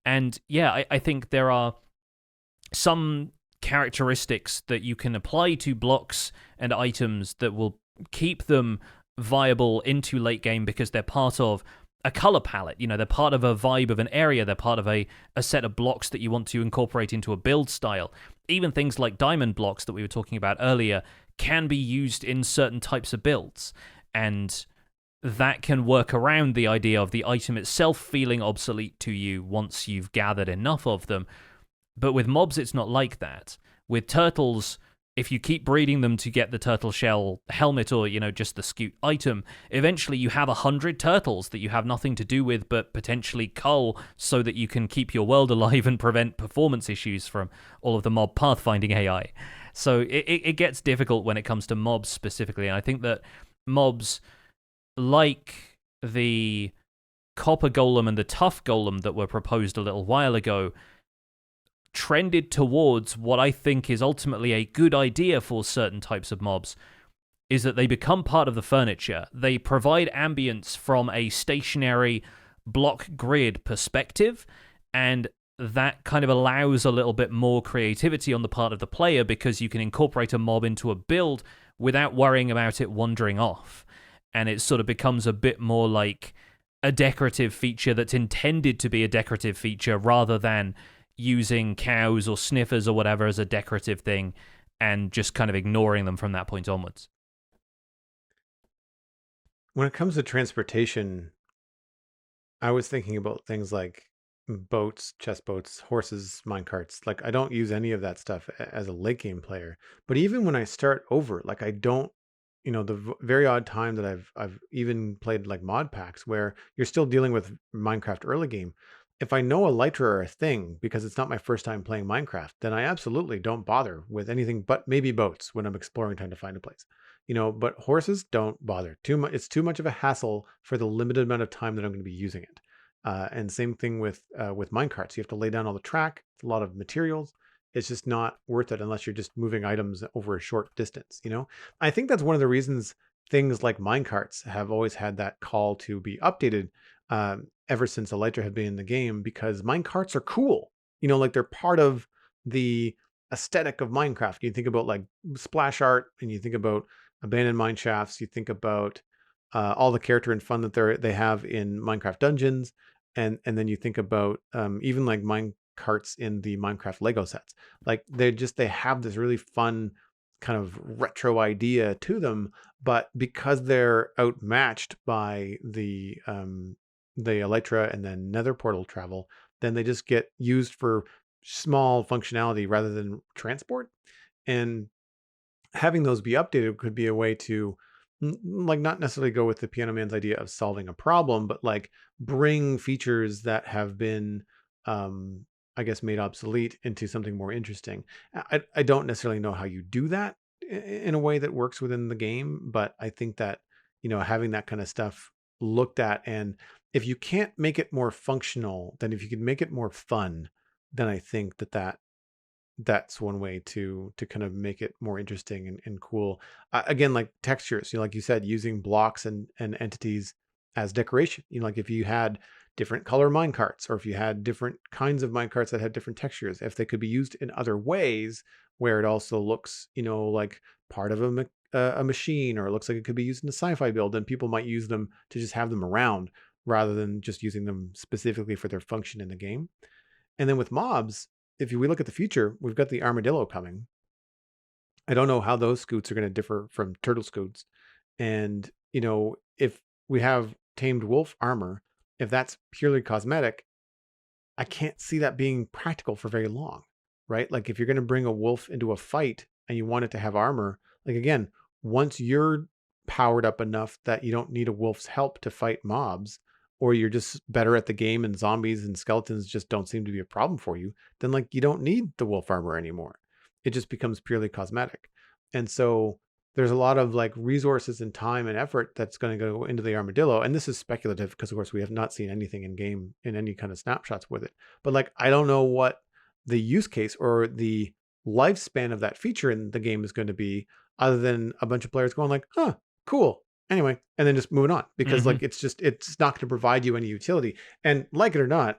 Speaker 1: And yeah, I think there are some characteristics that you can apply to blocks and items that will keep them viable into late game because they're part of a color palette. You know, they're part of a vibe of an area. They're part of a set of blocks that you want to incorporate into a build style. Even things like diamond blocks that we were talking about earlier can be used in certain types of builds. And that can work around the idea of the item itself feeling obsolete to you once you've gathered enough of them. But with mobs, it's not like that. With turtles, if you keep breeding them to get the turtle shell helmet or, you know, just the scute item, eventually you have 100 turtles that you have nothing to do with but potentially cull so that you can keep your world alive and prevent performance issues from all of the mob pathfinding AI. So it gets difficult when it comes to mobs specifically, and I think that mobs like the copper golem and the tough golem that were proposed a little while ago trended towards what I think is ultimately a good idea for certain types of mobs, is that they become part of the furniture. They provide ambience from a stationary block grid perspective, and that kind of allows a little bit more creativity on the part of the player because you can incorporate a mob into a build without worrying about it wandering off. And it sort of becomes a bit more like a decorative feature that's intended to be a decorative feature rather than using cows or sniffers or whatever as a decorative thing and just kind of ignoring them from that point onwards.
Speaker 2: When it comes to transportation, I was thinking about things like boats, chest boats, horses, minecarts. Like, I don't use any of that stuff as a late game player. But even when I start over, like, I don't, the very odd time that I've even played like mod packs where you're still dealing with Minecraft early game. If I know elytra are a thing because it's not my first time playing Minecraft, then I absolutely don't bother with anything but maybe boats when I'm exploring trying to find a place. But horses don't bother too much. It's too much of a hassle for the limited amount of time that I'm going to be using it. And same thing with minecarts. You have to lay down all the track. It's a lot of materials. It's just not worth it unless you're just moving items over a short distance. I think that's one of the reasons things like minecarts have always had that call to be updated ever since Elytra had been in the game, because minecarts are cool. Like they're part of the aesthetic of Minecraft. You think about like splash art, and you think about abandoned mine shafts. You think about all the character and fun that they have in Minecraft dungeons, and then you think about even like mine carts in the Minecraft Lego sets. Like they have this really fun kind of retro idea to them, but because they're outmatched by the Elytra and then Nether portal travel, then they just get used for small functionality rather than transport. And having those be updated could be a way to like not necessarily go with the Piano Man's idea of solving a problem, but like bring features that have been I guess made obsolete into something more interesting. I don't necessarily know how you do that in a way that works within the game, but I think that having that kind of stuff looked at, and if you can't make it more functional, then if you can make it more fun, then I think that's one way to kind of make it more interesting and cool. Again, like textures, like you said, using blocks and entities as decoration. Like if you had different color mine carts, or if you had different kinds of mine carts that had different textures, if they could be used in other ways where it also looks, like part of a machine, or it looks like it could be used in a sci-fi build, then people might use them to just have them around rather than just using them specifically for their function in the game. And then with mobs, if we look at the future, we've got the armadillo coming. I don't know how those scoots are going to differ from turtle scoots. And, if we have tamed wolf armor, if that's purely cosmetic, I can't see that being practical for very long, right? Like if you're going to bring a wolf into a fight and you want it to have armor, like again, once you're powered up enough that you don't need a wolf's help to fight mobs, or you're just better at the game and zombies and skeletons just don't seem to be a problem for you, then like you don't need the wolf armor anymore. It just becomes purely cosmetic. And so there's a lot of like resources and time and effort that's going to go into the armadillo. And this is speculative because of course we have not seen anything in game in any kind of snapshots with it. But like, I don't know what the use case or the lifespan of that feature in the game is going to be, other than a bunch of players going like, huh, cool, anyway, and then just moving on, because like it's not going to provide you any utility. And like it or not,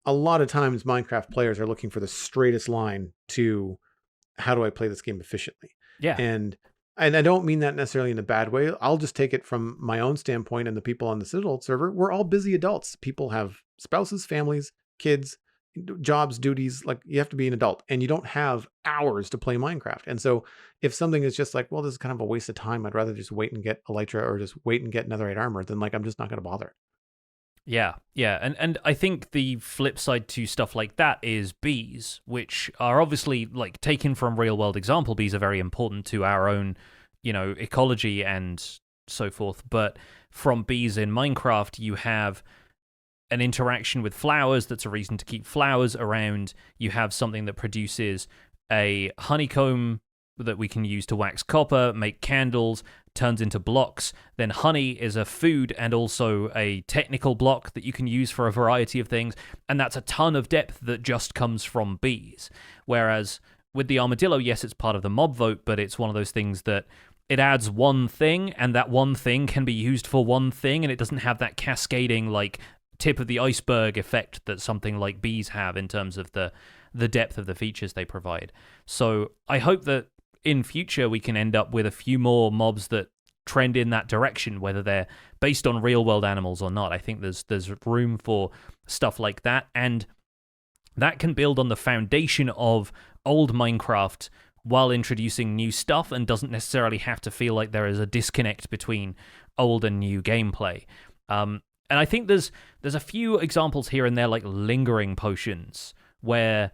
Speaker 2: a lot of times Minecraft players are looking for the straightest line to how do I play this game efficiently.
Speaker 1: Yeah.
Speaker 2: And I don't mean that necessarily in a bad way. I'll just take it from my own standpoint and the people on the Citadel server. We're all busy adults. People have spouses, families, kids, jobs, duties. Like you have to be an adult, and you don't have hours to play Minecraft. And so if something is just like, well, this is kind of a waste of time, I'd rather just wait and get Elytra or just wait and get netherite armor, then like I'm just not going to bother.
Speaker 1: Yeah. And I think the flip side to stuff like that is bees, which are obviously like taken from real world example. Bees are very important to our own, ecology and so forth. But from bees in Minecraft, you have an interaction with flowers that's a reason to keep flowers around. You have something that produces a honeycomb that we can use to wax copper, make candles, turns into blocks. Then honey is a food and also a technical block that you can use for a variety of things. And that's a ton of depth that just comes from bees. Whereas with the armadillo, yes, it's part of the mob vote, but it's one of those things that it adds one thing, and that one thing can be used for one thing, and it doesn't have that cascading, like, tip of the iceberg effect that something like bees have in terms of the depth of the features they provide. So I hope that in future we can end up with a few more mobs that trend in that direction, whether they're based on real world animals or not. I think there's room for stuff like that, and that can build on the foundation of old Minecraft while introducing new stuff, and doesn't necessarily have to feel like there is a disconnect between old and new gameplay. And I think there's a few examples here and there, like lingering potions, where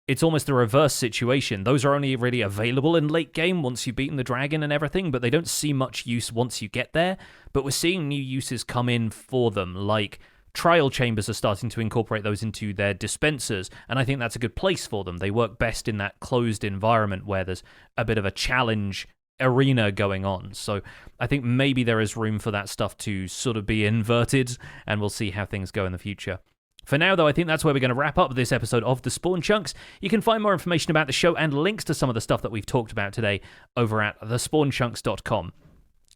Speaker 1: it's almost the reverse situation. Those are only really available in late game once you've beaten the dragon and everything, but they don't see much use once you get there. But we're seeing new uses come in for them, like trial chambers are starting to incorporate those into their dispensers, and I think that's a good place for them. They work best in that closed environment where there's a bit of a challenge arena going on. So I think maybe there is room for that stuff to sort of be inverted, and we'll see how things go in the future. For now, though, I think that's where we're going to wrap up this episode of The Spawn Chunks. You can find more information about the show and links to some of the stuff that we've talked about today over at thespawnchunks.com.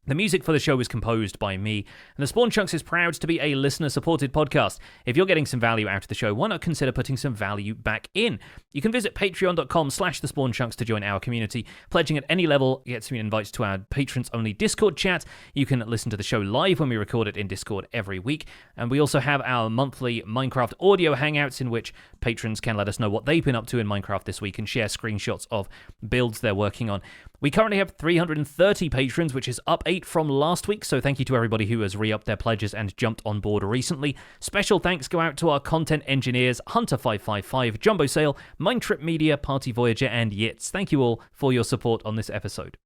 Speaker 1: The music for the show is composed by me, and The Spawn Chunks is proud to be a listener-supported podcast. If you're getting some value out of the show, why not consider putting some value back in? You can visit patreon.com/thespawnchunks to join our community. Pledging at any level gets you invites to our patrons-only Discord chat. You can listen to the show live when we record it in Discord every week. And we also have our monthly Minecraft audio hangouts in which patrons can let us know what they've been up to in Minecraft this week and share screenshots of builds they're working on. We currently have 330 patrons, which is up 8 from last week, so thank you to everybody who has re-upped their pledges and jumped on board recently. Special thanks go out to our content engineers, Hunter555, Jumbo Sale, Mindtrip Media, Party Voyager, and Yitz. Thank you all for your support on this episode.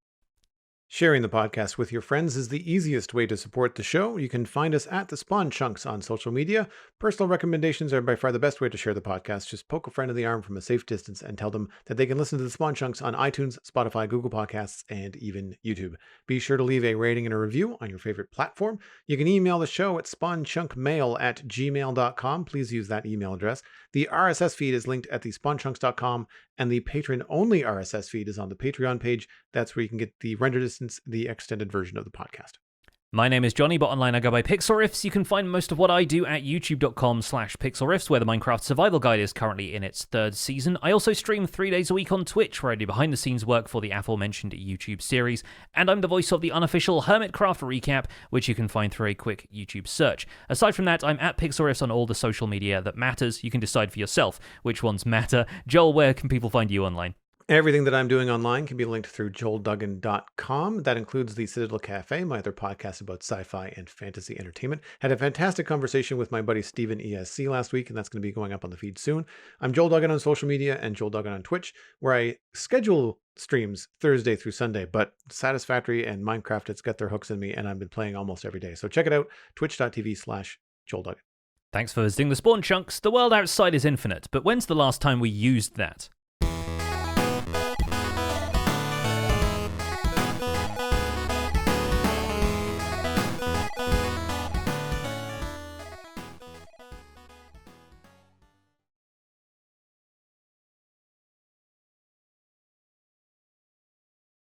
Speaker 2: Sharing the podcast with your friends is the easiest way to support the show. You can find us at The Spawn Chunks on social media. Personal recommendations are by far the best way to share the podcast. Just poke a friend in the arm from a safe distance and tell them that they can listen to The Spawn Chunks on iTunes, Spotify, Google Podcasts, and even YouTube. Be sure to leave a rating and a review on your favorite platform. You can email the show at spawnchunkmail@gmail.com. Please use that email address. The RSS feed is linked at thespawnchunks.com, and the patron-only RSS feed is on the Patreon page. That's where you can get the render distance, the extended version of the podcast.
Speaker 1: My name is Johnny, but online I go by Pixelriffs. You can find most of what I do at youtube.com/pixelriffs, where the Minecraft Survival Guide is currently in its 3rd season. I also stream 3 days a week on Twitch, where I do behind-the-scenes work for the aforementioned YouTube series, and I'm the voice of the unofficial Hermitcraft recap, which you can find through a quick YouTube search. Aside from that, I'm at Pixelriffs on all the social media that matters. You can decide for yourself which ones matter. Joel, where can people find you online?
Speaker 2: Everything that I'm doing online can be linked through joelduggan.com. That includes the Citadel Cafe, my other podcast about sci-fi and fantasy entertainment. Had a fantastic conversation with my buddy Steven ESC last week, and that's going to be going up on the feed soon. I'm Joel Duggan on social media and Joel Duggan on Twitch, where I schedule streams Thursday through Sunday, but Satisfactory and Minecraft, it's got their hooks in me, and I've been playing almost every day. So check it out, twitch.tv/Joel Duggan.
Speaker 1: Thanks for visiting The Spawn Chunks. The world outside is infinite, but when's the last time we used that?